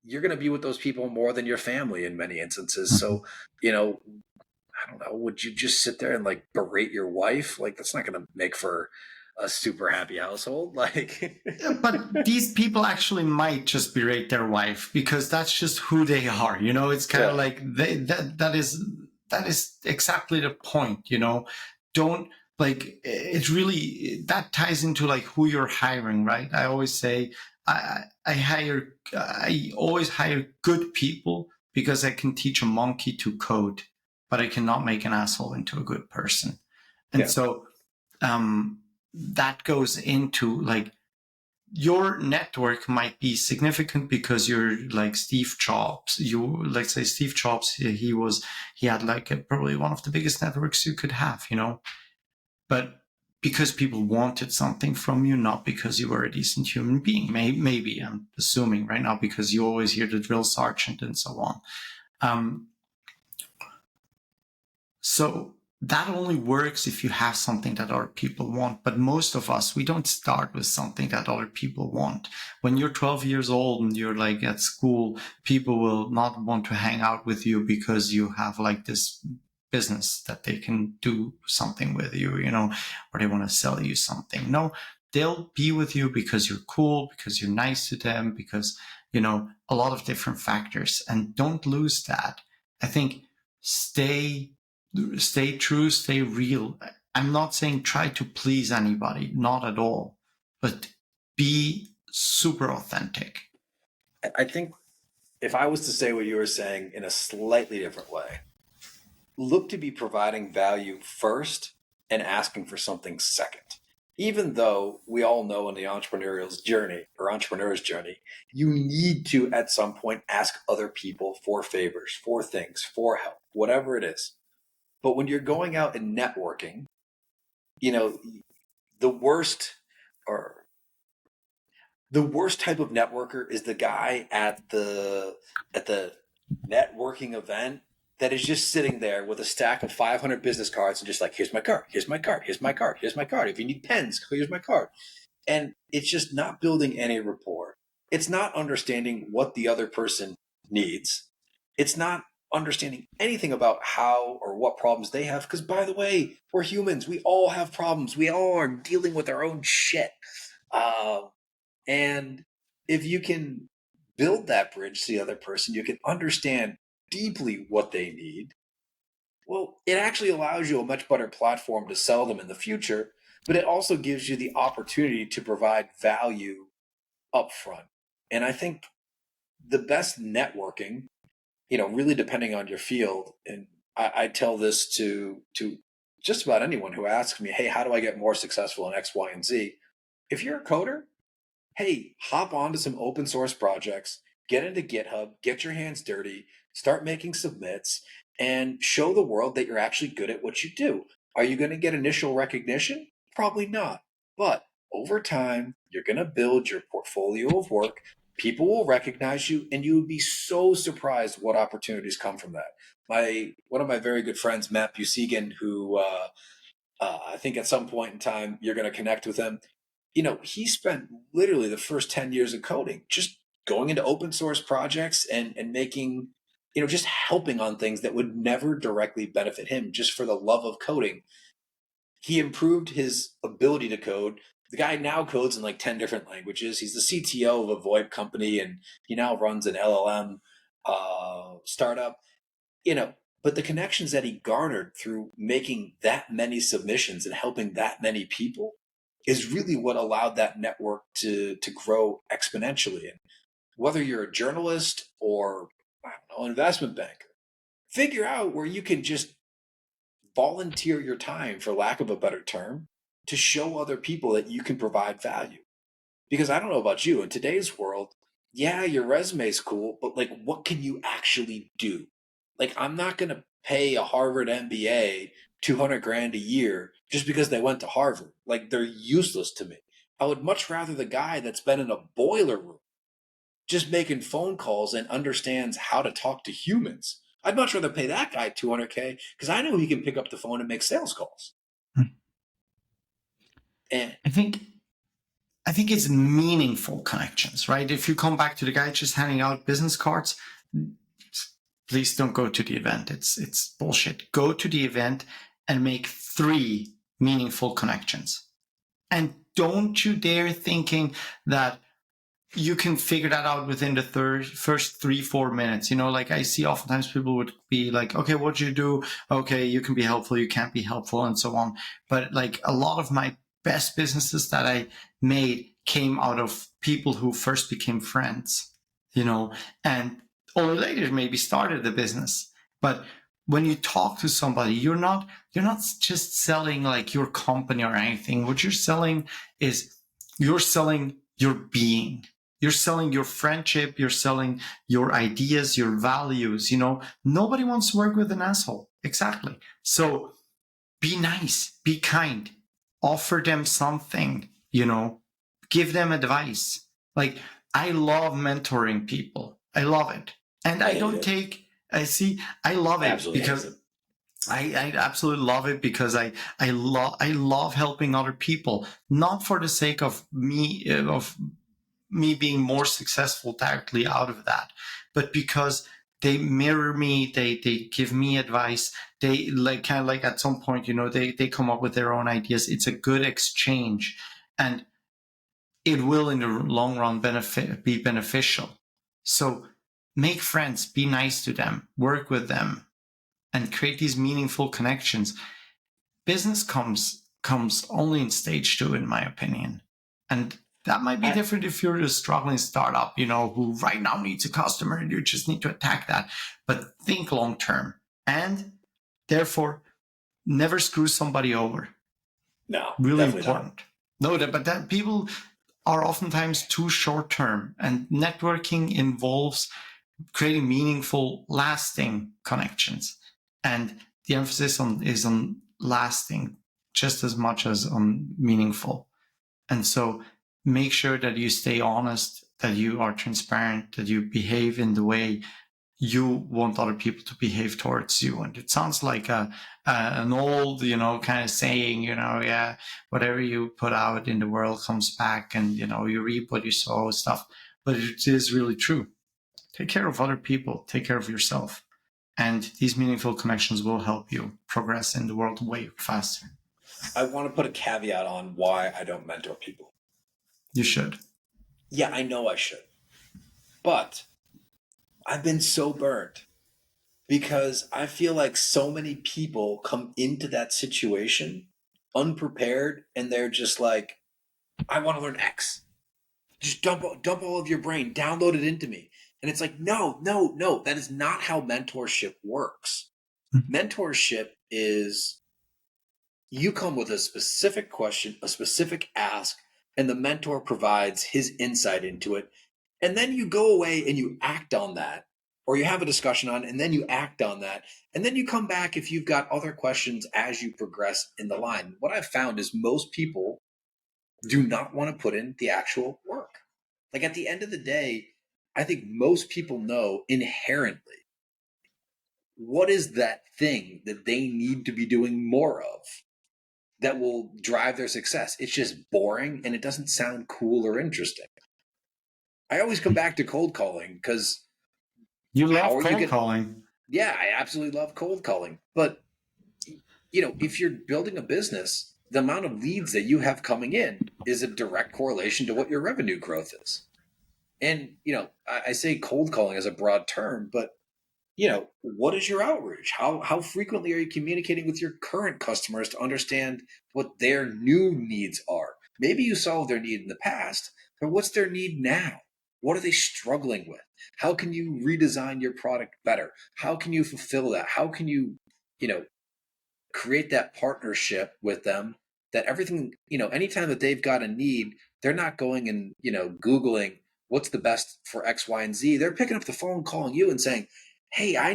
You're going to be with those people more than your family in many instances. So, I don't know, would you just sit there and like berate your wife? Like, that's not going to make for a super happy household. Like, but these people actually might just berate their wife because that's just who they are. It's kind of like that is exactly the point. Don't like it's really that ties into like who you're hiring, right? I always say I always hire good people because I can teach a monkey to code, but I cannot make an asshole into a good person. And so that goes into like your network might be significant because you're like Steve Jobs. Let's say Steve Jobs, he had like probably one of the biggest networks you could have, but because people wanted something from you, not because you were a decent human being. Maybe I'm assuming right now, because you always hear the drill sergeant and so on. So that only works if you have something that other people want. But most of us, we don't start with something that other people want. When you're 12 years old and you're like at school, people will not want to hang out with you because you have like this business that they can do something with you, or they want to sell you something. No, they'll be with you because you're cool, because you're nice to them, because, a lot of different factors. And don't lose that. I think stay true, stay real. I'm not saying try to please anybody, not at all, but be super authentic. I think if I was to say what you were saying in a slightly different way, look to be providing value first and asking for something second. Even though we all know in the entrepreneur's journey, you need to at some point ask other people for favors, for things, for help, whatever it is. But when you're going out and networking, the worst or the worst type of networker is the guy at the networking event that is just sitting there with a stack of 500 business cards and just like, here's my card, here's my card, here's my card, here's my card. If you need pens, here's my card. And it's just not building any rapport. It's not understanding what the other person needs. It's not understanding anything about how or what problems they have. Because by the way, we're humans. We all have problems. We all are dealing with our own shit. And if you can build that bridge to the other person, you can understand deeply what they need. Well, it actually allows you a much better platform to sell them in the future, but it also gives you the opportunity to provide value up front. And I think the best networking, really depending on your field, and I tell this to just about anyone who asks me, hey, how do I get more successful in X, Y, and Z? If you're a coder, hey, hop onto some open source projects, get into GitHub, get your hands dirty, start making submits, and show the world that you're actually good at what you do. Are you going to get initial recognition? Probably not. But over time, you're going to build your portfolio of work. People will recognize you, and you would be so surprised what opportunities come from that. One of my very good friends, Matt Busegan, who I think at some point in time you're going to connect with him. He spent literally the first 10 years of coding just going into open source projects and making, just helping on things that would never directly benefit him just for the love of coding. He improved his ability to code. The guy now codes in like 10 different languages. He's the CTO of a VoIP company, and he now runs an LLM startup, but the connections that he garnered through making that many submissions and helping that many people is really what allowed that network to grow exponentially. And whether you're a journalist or, I don't know, an investment banker, figure out where you can just volunteer your time, for lack of a better term, to show other people that you can provide value. Because I don't know about you, in today's world, yeah, your resume is cool, but like, what can you actually do? Like, I'm not going to pay a Harvard MBA 200 grand a year just because they went to Harvard. Like, they're useless to me. I would much rather the guy that's been in a boiler room just making phone calls and understands how to talk to humans. I'd much rather pay that guy 200K because I know he can pick up the phone and make sales calls. And I think it's meaningful connections, right? If you come back to the guy just handing out business cards, please don't go to the event. It's bullshit. Go to the event and make 3 meaningful connections. And don't you dare thinking that you can figure that out within the first 3-4 minutes. Like I see oftentimes people would be like, okay, what do you do? Okay, you can be helpful, you can't be helpful, and so on. But like a lot of my best businesses that I made came out of people who first became friends, and only later maybe started the business. But when you talk to somebody, you're not just selling like your company or anything. What you're selling is you're selling your being. You're selling your friendship. You're selling your ideas, your values. Nobody wants to work with an asshole. Exactly. So be nice, be kind, offer them something, give them advice. Like, I love mentoring people. I love it. And I love it Absolutely because I absolutely love it because I love helping other people, not for the sake of me being more successful directly out of that, but because they mirror me, they give me advice, they like kind of like at some point, they come up with their own ideas. It's a good exchange, and it will in the long run be beneficial. So make friends, be nice to them, work with them, and create these meaningful connections. Business comes only in stage 2, in my opinion, and that might be different if you're a struggling startup, who right now needs a customer and you just need to attack that. But think long term, and therefore never screw somebody over. No, Really definitely important. No, but that people are oftentimes too short term, and networking involves creating meaningful, lasting connections. And the emphasis is on lasting just as much as on meaningful. And so make sure that you stay honest, that you are transparent, that you behave in the way you want other people to behave towards you. And it sounds like an old, kind of saying, yeah, whatever you put out in the world comes back, and, you reap what you sow, stuff. But it is really true. Take care of other people, take care of yourself. And these meaningful connections will help you progress in the world way faster. I want to put a caveat on why I don't mentor people. You should. Yeah, I know I should. But I've been so burned because I feel like so many people come into that situation unprepared, and they're just like, I want to learn X. Just dump all of your brain, download it into me. And it's like, no, no, no, that is not how mentorship works. Mentorship is you come with a specific question, a specific ask, and the mentor provides his insight into it. And then you go away and you act on that, or you have a discussion on it, and then you act on that. And then you come back if you've got other questions as you progress in the line. What I've found is most people do not want to put in the actual work. Like at the end of the day, I think most people know inherently what is that thing that they need to be doing more of that will drive their success. It's just boring and it doesn't sound cool or interesting. I always come back to cold calling because you love cold calling. Yeah, I absolutely love cold calling. But if you're building a business, the amount of leads that you have coming in is a direct correlation to what your revenue growth is. And I say cold calling as a broad term, but what is your outreach? How frequently are you communicating with your current customers to understand what their new needs are? Maybe you solved their need in the past, but what's their need now? What are they struggling with? How can you redesign your product better? How can you fulfill that? How can you, create that partnership with them that everything, anytime that they've got a need, they're not going and, Googling what's the best for X, Y, and Z. They're picking up the phone, calling you and saying, hey, I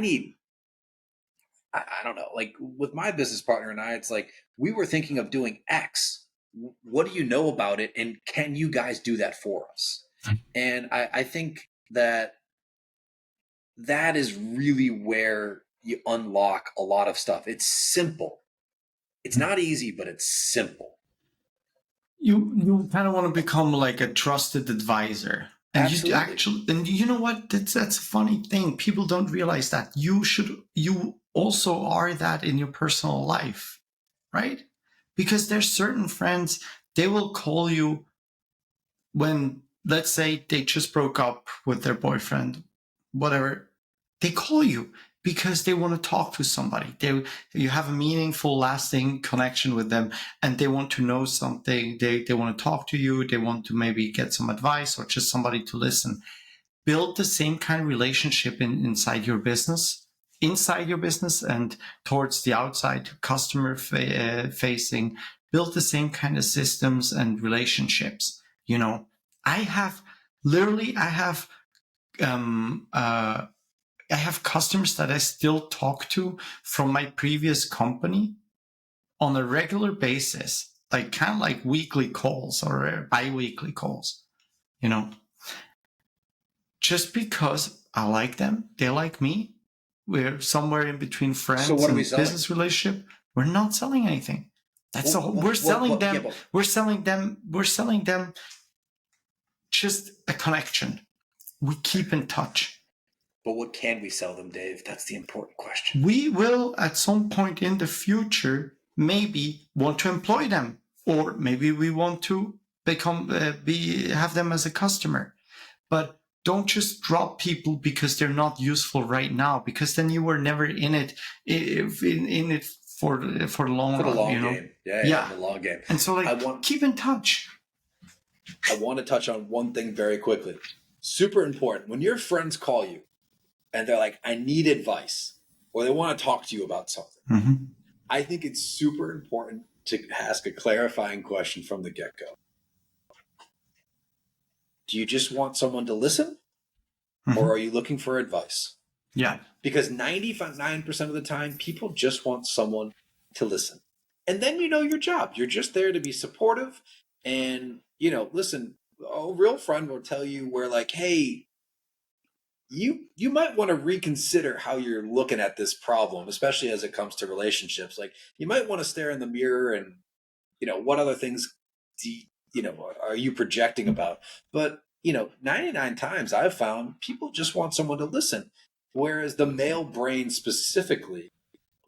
don't know, like with my business partner and I, it's like, we were thinking of doing X. What do you know about it? And can you guys do that for us? And I think that is really where you unlock a lot of stuff. It's simple. It's not easy, but it's simple. You kind of want to become like a trusted advisor. And Absolutely. and you know what? That's a funny thing. People don't realize that you also are that in your personal life, right? Because there's certain friends, they will call you when, let's say, they just broke up with their boyfriend, whatever. They call you because they want to talk to somebody. You have a meaningful, lasting connection with them, and they want to know something. They want to talk to you. They want to maybe get some advice or just somebody to listen. Build the same kind of relationship inside your business, and towards the outside, customer facing. Build the same kind of systems and relationships. I have um, uh, I have customers that I still talk to from my previous company on a regular basis. like kind of like weekly calls or bi-weekly calls, you know, just because I like them, they like me. We're somewhere in between So friends what are we and selling? business relationship. We're not selling anything. That's the whole. We're selling them. We're selling them. We're selling them just a connection. We keep in touch. But what can we sell them, Dave? That's the important question. We will, at some point in the future, maybe want to employ them, or maybe we want to have them as a customer. But don't just drop people because they're not useful right now, because then you were never in it for the long run, you know? Game. Yeah, the long game. And so, like, keep in touch. I want to touch on one thing very quickly. Super important. When your friends call you and they're like, I need advice, or they want to talk to you about something, Mm-hmm. I think it's super important to ask a clarifying question from the get-go. Do you just want someone to listen, or are you looking for advice? Yeah. Because 99% of the time, people just want someone to listen. And then you know your job. You're just there to be supportive. And, you know, listen, a real friend will tell you where, like, hey, you might want to reconsider how you're looking at this problem, especially as it comes to relationships. Like, you might want to stare in the mirror and, you know, what other things are you projecting about? But, you know, 99 times I've found people just want someone to listen. Whereas the male brain specifically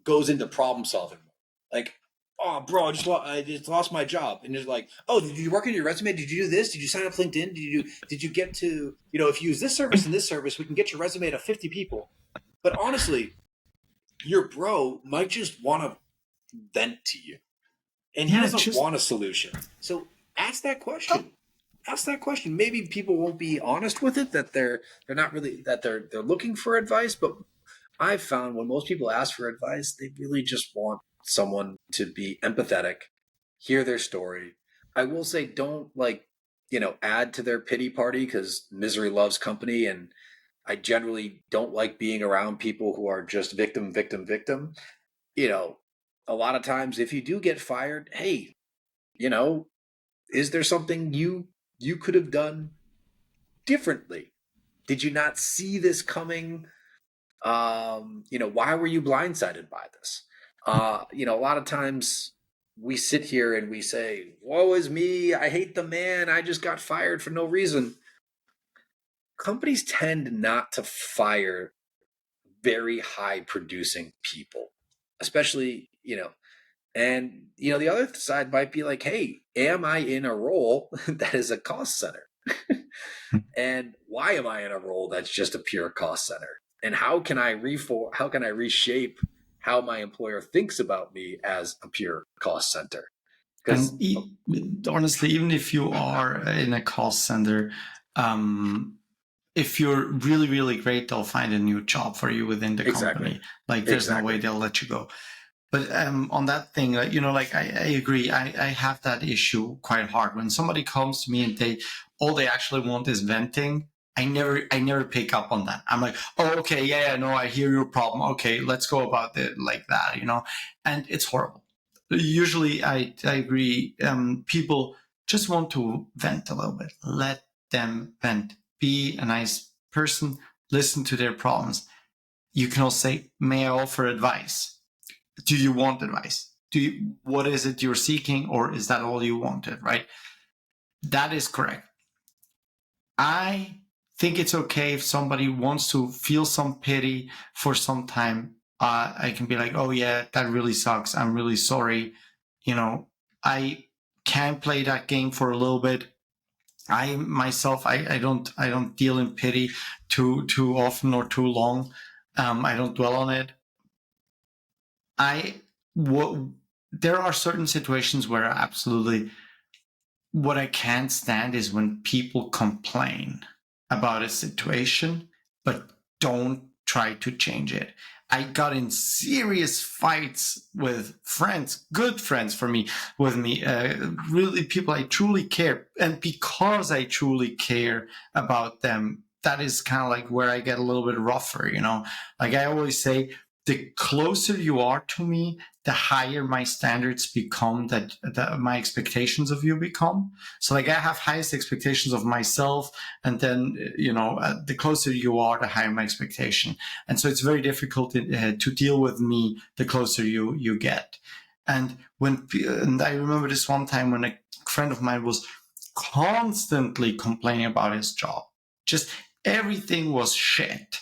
goes into problem solving. Like, oh, bro, I just lost my job. And it's like, oh, did you work on your resume? Did you do this? Did you sign up LinkedIn? Did you get to, you know, if you use this service and this service, we can get your resume to 50 people. But honestly, your bro might just want to vent to you. And he doesn't want a solution. So ask that question. Ask that question. Maybe people won't be honest with it, that they're not really, that they're looking for advice. But I've found when most people ask for advice, they really just want someone to be empathetic, hear their story. I will say, don't add to their pity party, because misery loves company. And I generally don't like being around people who are just victim, victim, victim. You know, a lot of times if you do get fired, hey, you know, is there something you could have done differently? Did you not see this coming? Why were you blindsided by this? A lot of times we sit here and we say, woe is me, I hate the man, I just got fired for no reason. Companies tend not to fire very high producing people, especially, and, the other side might be like, hey, am I in a role that is a cost center? And why am I in a role that's just a pure cost center? And how can I reshape how my employer thinks about me as a pure cost center? Because honestly, even if you are in a cost center, if you're really, really great, they'll find a new job for you within the company. Like, there's no way they'll let you go. But on that thing, I agree. I have that issue quite hard. When somebody comes to me and all they actually want is venting, I never pick up on that. I'm like, oh, okay, yeah, no, I hear your problem. Okay, let's go about it like that, and it's horrible. Usually, I agree. People just want to vent a little bit. Let them vent. Be a nice person. Listen to their problems. You can also say, may I offer advice? Do you want advice? What is it you're seeking, or is that all you wanted, right? That is correct. I think it's okay if somebody wants to feel some pity for some time. I can be like, oh yeah, that really sucks. I'm really sorry. I can play that game for a little bit. I myself, I don't deal in pity too often or too long. I don't dwell on it. There are certain situations where absolutely what I can't stand is when people complain about a situation but don't try to change it. I got in serious fights with friends, good friends with me, really people I truly care. And because I truly care about them, that is kind of like where I get a little bit rougher, Like I always say, the closer you are to me, the higher my standards become, that my expectations of you become. So like I have highest expectations of myself, and then, the closer you are, the higher my expectation. And so it's very difficult to deal with me the closer you get. And I remember this one time when a friend of mine was constantly complaining about his job. Just everything was shit.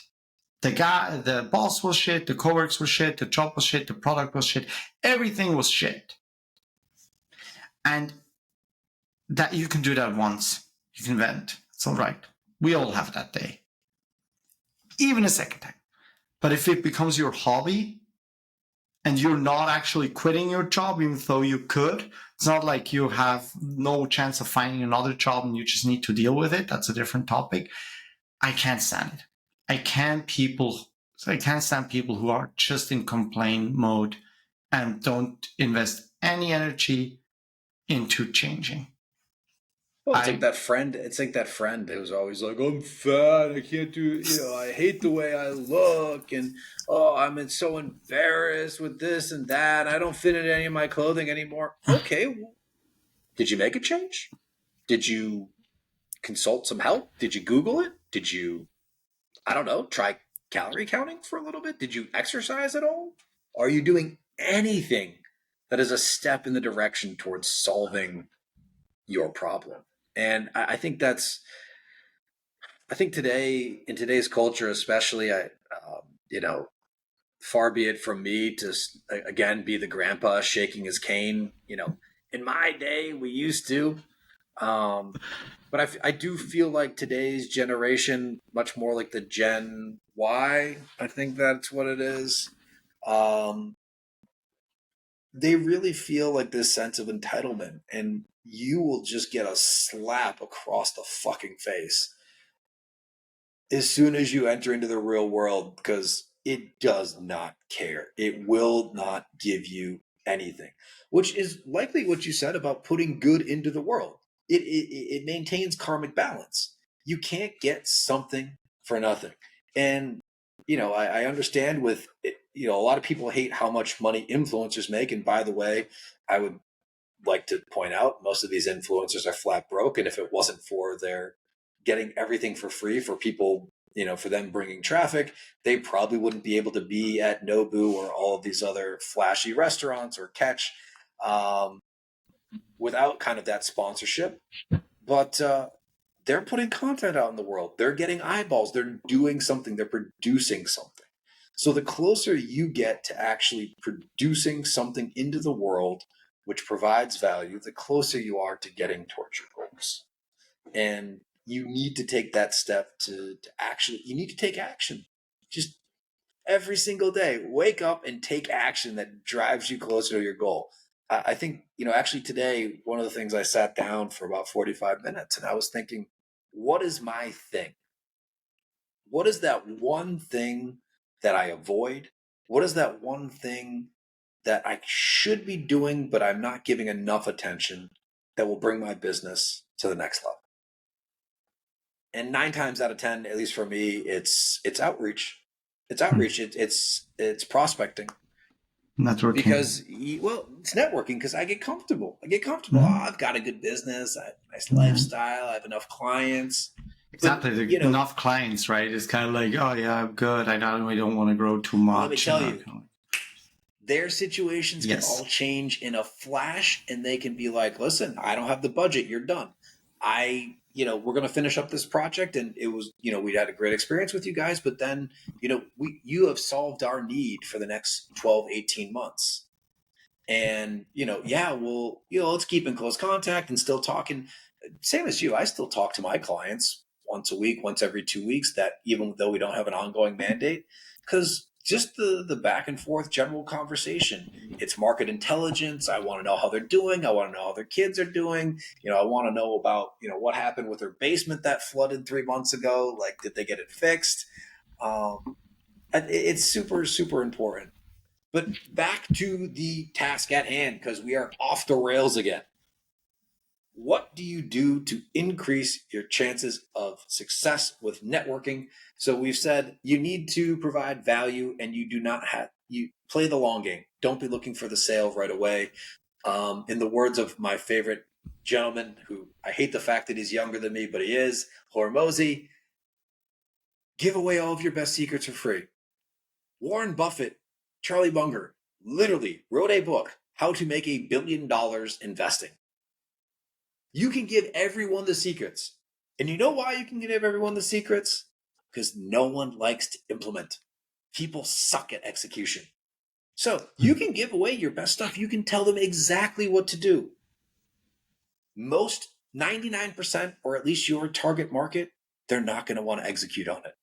The boss was shit, the coworkers were shit, the job was shit, the product was shit, everything was shit. And that you can do that once. You can vent. It's all right. We all have that day. Even a second time. But if it becomes your hobby and you're not actually quitting your job, even though you could, it's not like you have no chance of finding another job and you just need to deal with it. That's a different topic. I can't stand it. I can't stand people who are just in complaint mode and don't invest any energy into changing. Well, it's like that friend. It's like that friend who's always like, "I'm fat. I can't do. I hate the way I look, and I'm so embarrassed with this and that. I don't fit in any of my clothing anymore." Okay, well, did you make a change? Did you consult some help? Did you Google it? Did you, I don't know, try calorie counting for a little bit? Did you exercise at all? Are you doing anything that is a step in the direction towards solving your problem? And I think today, in today's culture, especially, far be it from me to again be the grandpa shaking his cane. In my day, we used to, but I do feel like today's generation, much more like the Gen Y. I think that's what it is. Um, they really feel like this sense of entitlement, and you will just get a slap across the fucking face as soon as you enter into the real world, because it does not care. It will not give you anything, which is likely what you said about putting good into the world. It maintains karmic balance. You can't get something for nothing. And, I understand with, a lot of people hate how much money influencers make. And by the way, I would like to point out most of these influencers are flat broke. And if it wasn't for their getting everything for free for people, for them bringing traffic, they probably wouldn't be able to be at Nobu or all of these other flashy restaurants or Catch without kind of that sponsorship. But they're putting content out in the world. They're getting eyeballs. They're doing something. They're producing something. So the closer you get to actually producing something into the world which provides value, the closer you are to getting towards your goals. And you need to take that step to actually, you need to take action. Just every single day, wake up and take action that drives you closer to your goal. I think, actually today, one of the things I sat down for about 45 minutes and I was thinking, what is my thing? What is that one thing that I avoid? What is that one thing that I should be doing, but I'm not giving enough attention that will bring my business to the next level? And 9 times out of 10, at least for me, it's outreach. It's outreach. It's prospecting. Networking. Because, it's networking because I get comfortable. Oh, I've got a good business. I have a nice lifestyle. I have enough clients. Exactly. But, enough clients, right? It's kind of like, oh yeah, I'm good. I don't want to grow too much. Let me tell you, their situations can all change in a flash, and they can be like, listen, I don't have the budget. You're done. We're going to finish up this project. And it was, we had a great experience with you guys, but then, you have solved our need for the next 12, 18 months. And, let's keep in close contact and still talking. Same as you, I still talk to my clients once a week, once every 2 weeks, that even though we don't have an ongoing mandate, because just the back and forth general conversation. It's market intelligence. I want to know how they're doing. I want to know how their kids are doing. I want to know about, what happened with their basement that flooded 3 months ago. Like, did they get it fixed? It's super, super important. But back to the task at hand, because we are off the rails again. What do you do to increase your chances of success with networking? So we've said you need to provide value, and you do not you play the long game. Don't be looking for the sale right away. In the words of my favorite gentleman, who I hate the fact that he's younger than me, but he is, Hormozy, give away all of your best secrets for free. Warren Buffett, Charlie Munger, literally wrote a book, How to Make $1 Billion Investing. You can give everyone the secrets. And you know why you can give everyone the secrets? Because no one likes to implement. People suck at execution. So you can give away your best stuff. You can tell them exactly what to do. Most 99%, or at least your target market, they're not going to want to execute on it.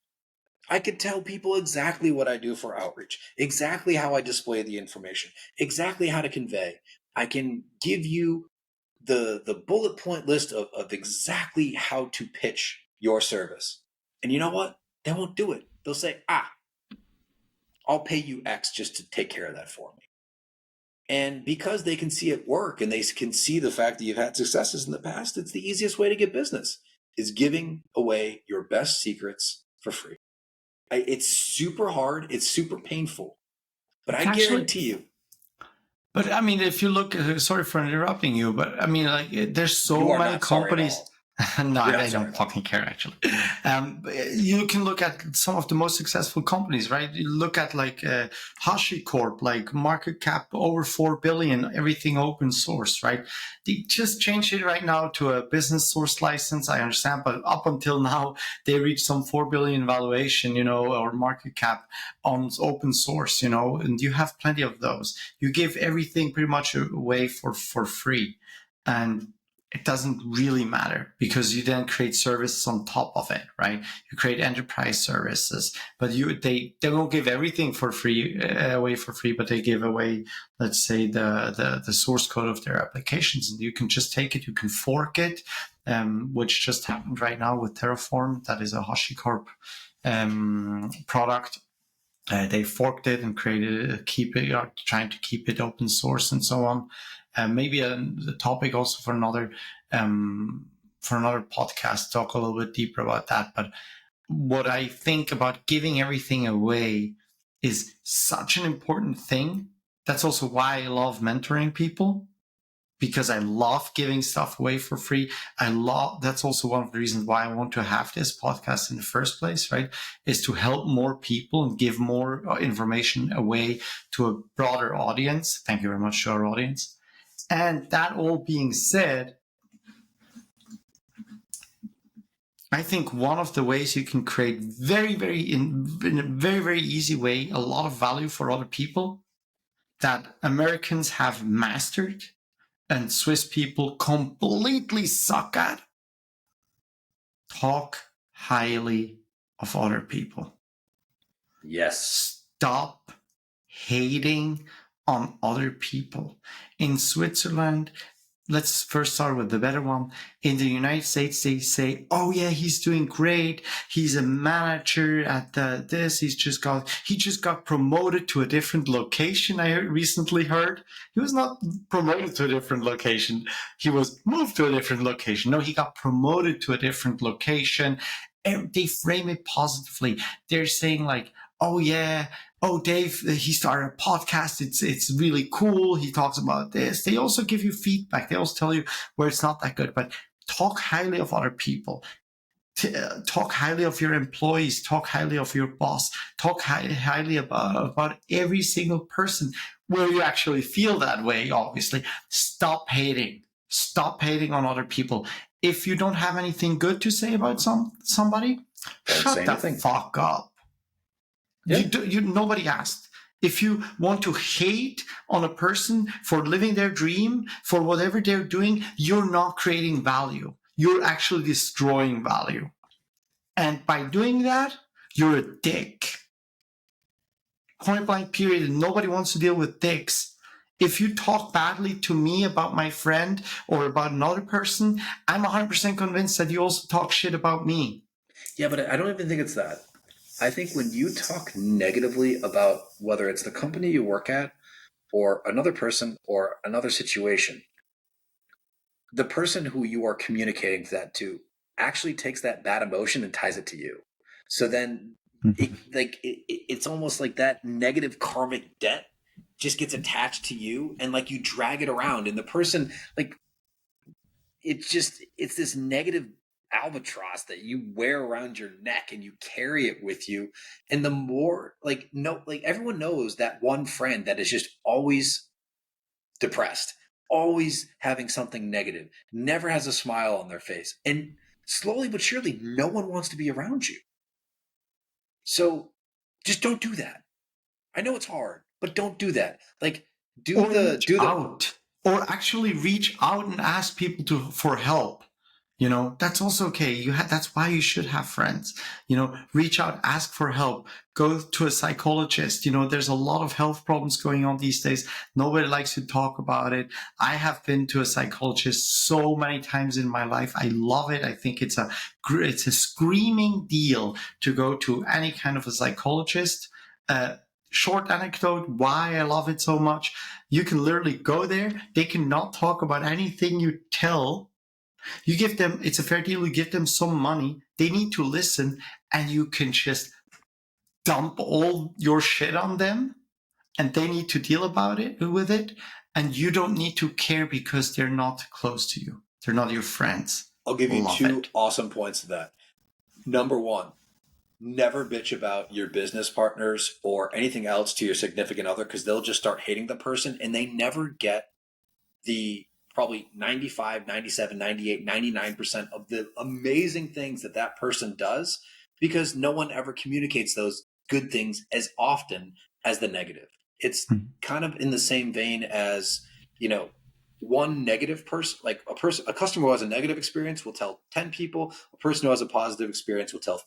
I could tell people exactly what I do for outreach, exactly how I display the information, exactly how to convey. I can give you the bullet point list of exactly how to pitch your service. And you know what? They won't do it. They'll say, I'll pay you X just to take care of that for me. And because they can see it work and they can see the fact that you've had successes in the past, it's the easiest way to get business, is giving away your best secrets for free. It's super hard. It's super painful. But I guarantee you. But I mean, if you look, sorry for interrupting you, but I mean, like, there's so many companies. No, I don't fucking care, actually. You can look at some of the most successful companies, right? You look at like HashiCorp, like market cap over 4 billion, everything open source, right? They just changed it right now to a business source license, I understand, but up until now, they reached some 4 billion valuation, or market cap on open source, and you have plenty of those. You give everything pretty much away for free. And it doesn't really matter because you then create services on top of it, right? You create enterprise services, but they won't give everything for free away for free, but they give away, let's say, the source code of their applications, and you can just take it, you can fork it, which just happened right now with Terraform. That is a HashiCorp product. They forked it and trying to keep it open source and so on. Maybe the topic also for another podcast, talk a little bit deeper about that. But what I think about giving everything away is such an important thing. That's also why I love mentoring people, because I love giving stuff away for free. That's also one of the reasons why I want to have this podcast in the first place, right? Is to help more people and give more information away to a broader audience. Thank you very much to our audience. And that all being said, I think one of the ways you can create in a very, very easy way, a lot of value for other people that Americans have mastered and Swiss people completely suck at: talk highly of other people. Yes. Stop hating on other people. In Switzerland, let's first start with the better one. In the United States, they say, oh yeah, he's doing great. He's a manager at this. He just got promoted to a different location. I recently heard he was not promoted to a different location. He was moved to a different location. No, he got promoted to a different location. And they frame it positively. They're saying like, oh yeah, oh, Dave, he started a podcast. It's really cool. He talks about this. They also give you feedback. They also tell you where it's not that good, but talk highly of other people. Talk highly of your employees. Talk highly of your boss. Talk highly about every single person where you actually feel that way, obviously. Stop hating. Stop hating on other people. If you don't have anything good to say about somebody, shut the fuck up. Yeah. Nobody asked. If you want to hate on a person for living their dream, for whatever they're doing, you're not creating value. You're actually destroying value. And by doing that, you're a dick. Point blank period. Nobody wants to deal with dicks. If you talk badly to me about my friend or about another person, I'm 100% convinced that you also talk shit about me. Yeah, but I don't even think it's that. I think when you talk negatively about whether it's the company you work at or another person or another situation, the person who you are communicating that to actually takes that bad emotion and ties it to you. So then it's almost like that negative karmic debt just gets attached to you, and like you drag it around, and the person like it's this negative albatross that you wear around your neck and you carry it with you. And the more like no like everyone knows that one friend that is just always depressed, always having something negative, never has a smile on their face, and slowly but surely no one wants to be around you. So just don't do that. I know it's hard, but don't do that. Like Or reach out, or actually reach out and ask people for help. That's also okay. That's why you should have friends. Reach out, ask for help, go to a psychologist. There's a lot of health problems going on these days. Nobody likes to talk about it. I have been to a psychologist so many times in my life. I love it. I think it's a screaming deal to go to any kind of a psychologist. Short anecdote why I love it so much. You can literally go there. They cannot talk about anything you tell. You give them, it's a fair deal. You give them some money. They need to listen, and you can just dump all your shit on them, and they need to deal with it. And you don't need to care because they're not close to you. They're not your friends. I'll give you two awesome points to that. Number one, never bitch about your business partners or anything else to your significant other, because they'll just start hating the person, and they never get the probably 95, 97, 98, 99% of the amazing things that person does, because no one ever communicates those good things as often as the negative. It's kind of in the same vein as, one negative person, like a customer who has a negative experience will tell 10 people, a person who has a positive experience will tell 3.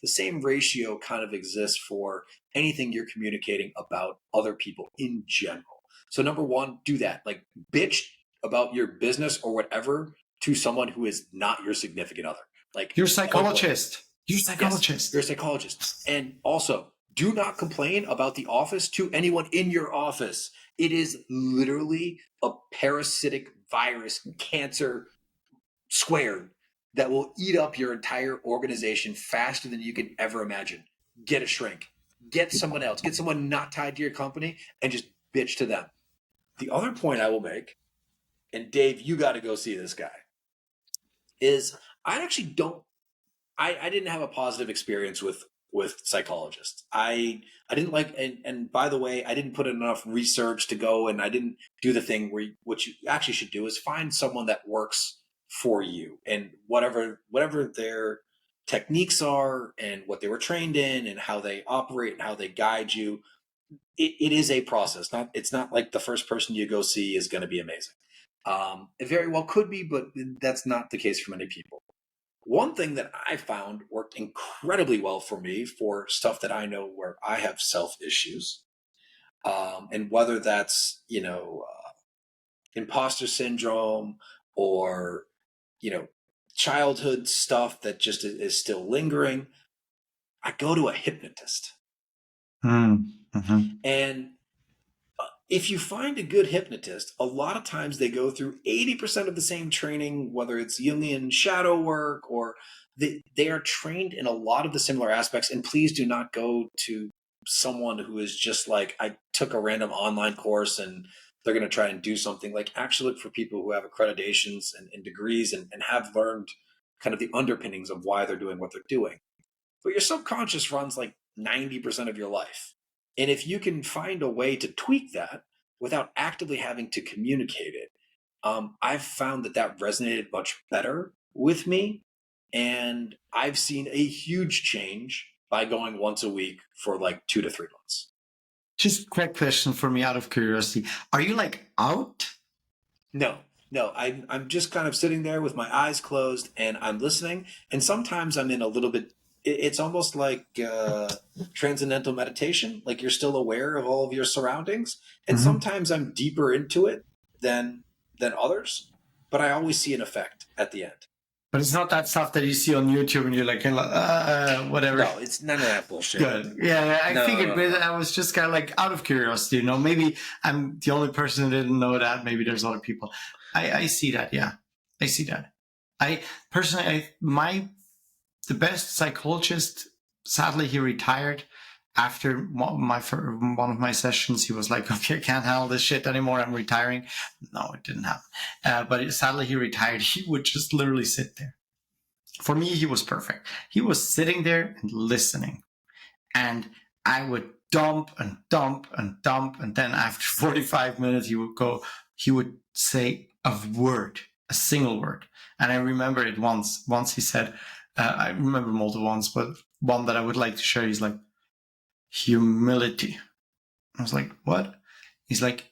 The same ratio kind of exists for anything you're communicating about other people in general. So number one, do that. Like bitch about your business or whatever to someone who is not your significant other. Like your psychologist. Yes, you're a psychologist. And also, do not complain about the office to anyone in your office. It is literally a parasitic virus, cancer squared, that will eat up your entire organization faster than you can ever imagine. Get a shrink. Get someone else. Get someone not tied to your company and just bitch to them. The other point I will make, and Dave, you got to go see this guy, is I actually don't I didn't have a positive experience with psychologists. I didn't like, and by the way, I didn't put in enough research to go, and I didn't do the thing where what you actually should do is find someone that works for you, and whatever their techniques are and what they were trained in and how they operate and how they guide you. It is a process. It's not like the first person you go see is going to be amazing. It very well could be, but that's not the case for many people. One thing that I found worked incredibly well for me for stuff that I know where I have self issues, and whether that's imposter syndrome or childhood stuff that just is still lingering, I go to a hypnotist. Mm-hmm. And if you find a good hypnotist, a lot of times they go through 80% of the same training, whether it's Jungian shadow work or they are trained in a lot of the similar aspects. And please do not go to someone who is just like, I took a random online course and they're going to try and do something. Like, actually look for people who have accreditations and degrees and have learned kind of the underpinnings of why they're doing what they're doing. But your subconscious runs like 90% of your life. And if you can find a way to tweak that without actively having to communicate it, I've found that resonated much better with me. And I've seen a huge change by going once a week for like 2 to 3 months. Just a quick question for me out of curiosity. Are you like out? No, I'm just kind of sitting there with my eyes closed and I'm listening. And sometimes I'm in a little bit, it's almost like transcendental meditation, like you're still aware of all of your surroundings. And sometimes I'm deeper into it than others, but I always see an effect at the end. But it's not that stuff that you see on YouTube and you're like, whatever. No, it's none of that bullshit. Good. Yeah, I figured, but I was just kind of like out of curiosity, maybe I'm the only person who didn't know that. Maybe there's other people. I see that. Yeah, I see that. I personally, the best psychologist sadly, he retired after one of my sessions. He was like, okay, I can't handle this shit anymore. I'm retiring. No, it didn't happen. But sadly, he retired. He would just literally sit there. For me, he was perfect. He was sitting there and listening. And I would dump and dump and dump. And then after 45 minutes, he would say a word, a single word. And I remember it once. Once he said, I remember multiple ones, but one that I would like to share is like, humility. I was like, what? He's like,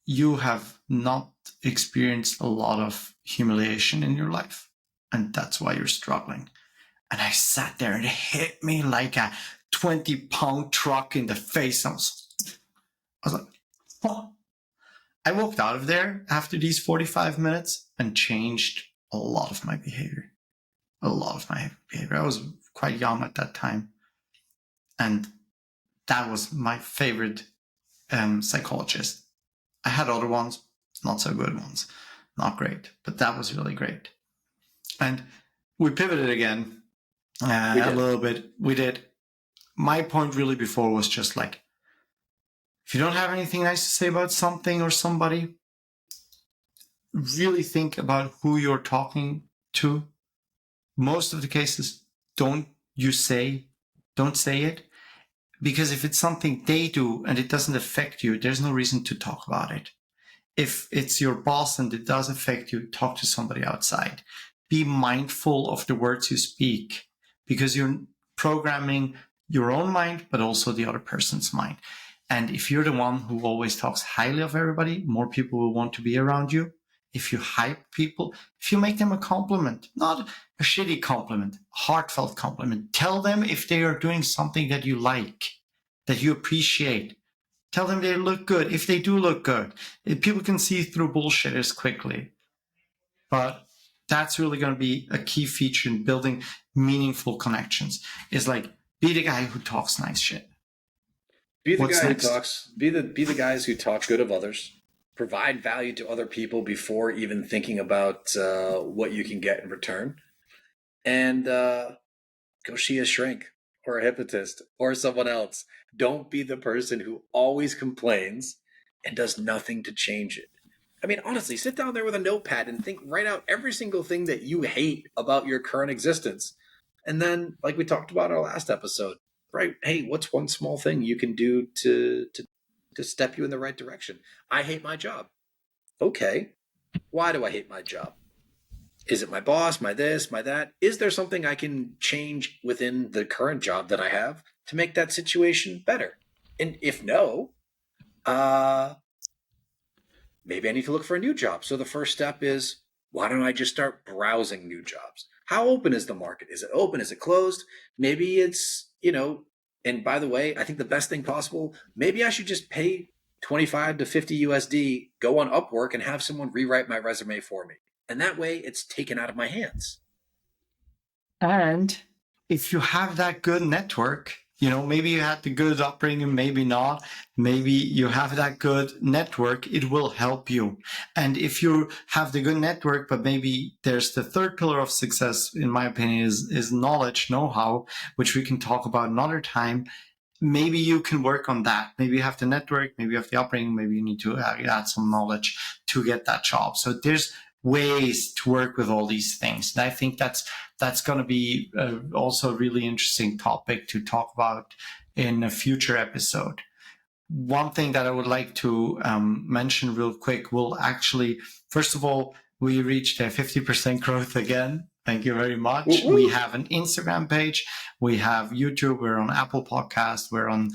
you have not experienced a lot of humiliation in your life, and that's why you're struggling. And I sat there and it hit me like a 20-pound truck in the face. I was like, oh. I walked out of there after these 45 minutes and changed a lot of my behavior. A lot of my behavior. I was quite young at that time. And that was my favorite psychologist. I had other ones, not so good ones, not great, but that was really great. And we pivoted again a little bit. We did. My point really before was just like, if you don't have anything nice to say about something or somebody, really think about who you're talking to. Most of the cases, don't say it. Because if it's something they do and it doesn't affect you, there's no reason to talk about it. If it's your boss and it does affect you, talk to somebody outside. Be mindful of the words you speak, because you're programming your own mind, but also the other person's mind. And if you're the one who always talks highly of everybody, more people will want to be around you. If you hype people, if you make them a compliment, not a shitty compliment, heartfelt compliment, tell them if they are doing something that you like, that you appreciate. Tell them they look good, if they do look good. People can see through bullshitters quickly. But that's really going to be a key feature in building meaningful connections. Is like, be the guy who talks nice shit. Be the guy who talks. Be the guys who talk good of others. Provide value to other people before even thinking about what you can get in return. And go see a shrink or a hypnotist or someone else. Don't be the person who always complains and does nothing to change it. I mean, honestly, sit down there with a notepad and write out every single thing that you hate about your current existence. And then, like we talked about in our last episode, right? Hey, what's one small thing you can do to step you in the right direction? I hate my job. Okay. Why do I hate my job? Is it my boss, my this, my that? Is there something I can change within the current job that I have to make that situation better? And if no, maybe I need to look for a new job. So the first step is, why don't I just start browsing new jobs? How open is the market? Is it open? Is it closed? Maybe it's, and by the way, I think the best thing possible, maybe I should just pay 25 to 50 USD, go on Upwork and have someone rewrite my resume for me. And that way it's taken out of my hands. And if you have that good network, maybe you had the good upbringing, maybe not. Maybe you have that good network, it will help you. And if you have the good network, but maybe there's the third pillar of success, in my opinion, is knowledge, know-how, which we can talk about another time. Maybe you can work on that. Maybe you have the network, maybe you have the upbringing, maybe you need to add some knowledge to get that job. So there's ways to work with all these things. And I think that's going to be also a really interesting topic to talk about in a future episode. One thing that I would like to mention real quick will actually, first of all, we reached a 50% growth again. Thank you very much. Woo-hoo. We have an Instagram page. We have YouTube. We're on Apple Podcasts. We're on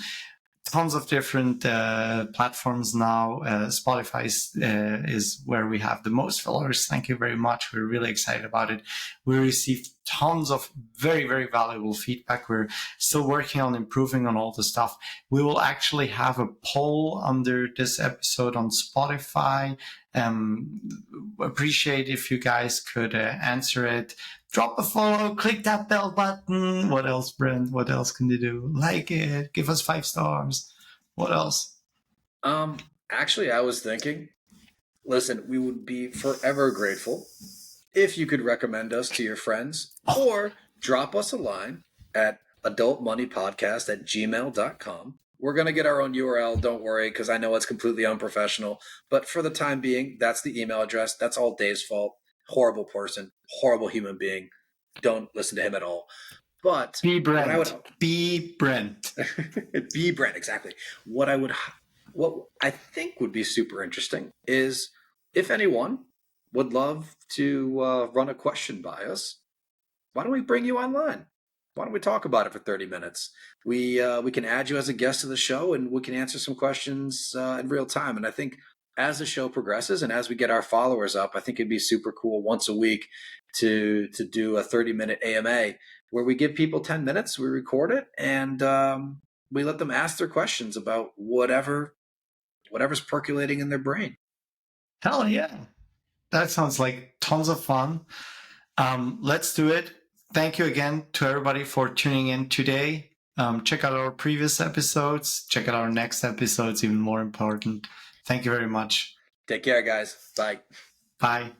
tons of different platforms now. Spotify is where we have the most followers. Thank you very much. We're really excited about it. We received tons of very, very valuable feedback. We're still working on improving on all the stuff. We will actually have a poll under this episode on Spotify. Appreciate if you guys could answer it. Drop a follow, click that bell button. What else, Brent? What else can you do? Like it, give us 5 stars. What else? Actually, I was thinking, listen, we would be forever grateful if you could recommend us to your friends or drop us a line at adultmoneypodcast@gmail.com. We're going to get our own URL, don't worry, because I know it's completely unprofessional. But for the time being, that's the email address. That's all Dave's fault. Horrible person, horrible human being. Don't listen to him at all. But be Brent. Be Brent. Be Brent, exactly. What I think would be super interesting is if anyone would love to run a question by us, why don't we bring you online? Why don't we talk about it for 30 minutes? We can add you as a guest to the show, and we can answer some questions in real time. And I think as the show progresses and as we get our followers up, I think it'd be super cool once a week to do a 30-minute AMA where we give people 10 minutes, we record it, and we let them ask their questions about whatever's percolating in their brain. Hell yeah. That sounds like tons of fun. Let's do it. Thank you again to everybody for tuning in today. Check out our previous episodes. Check out our next episodes, even more important. Thank you very much. Take care, guys. Bye. Bye.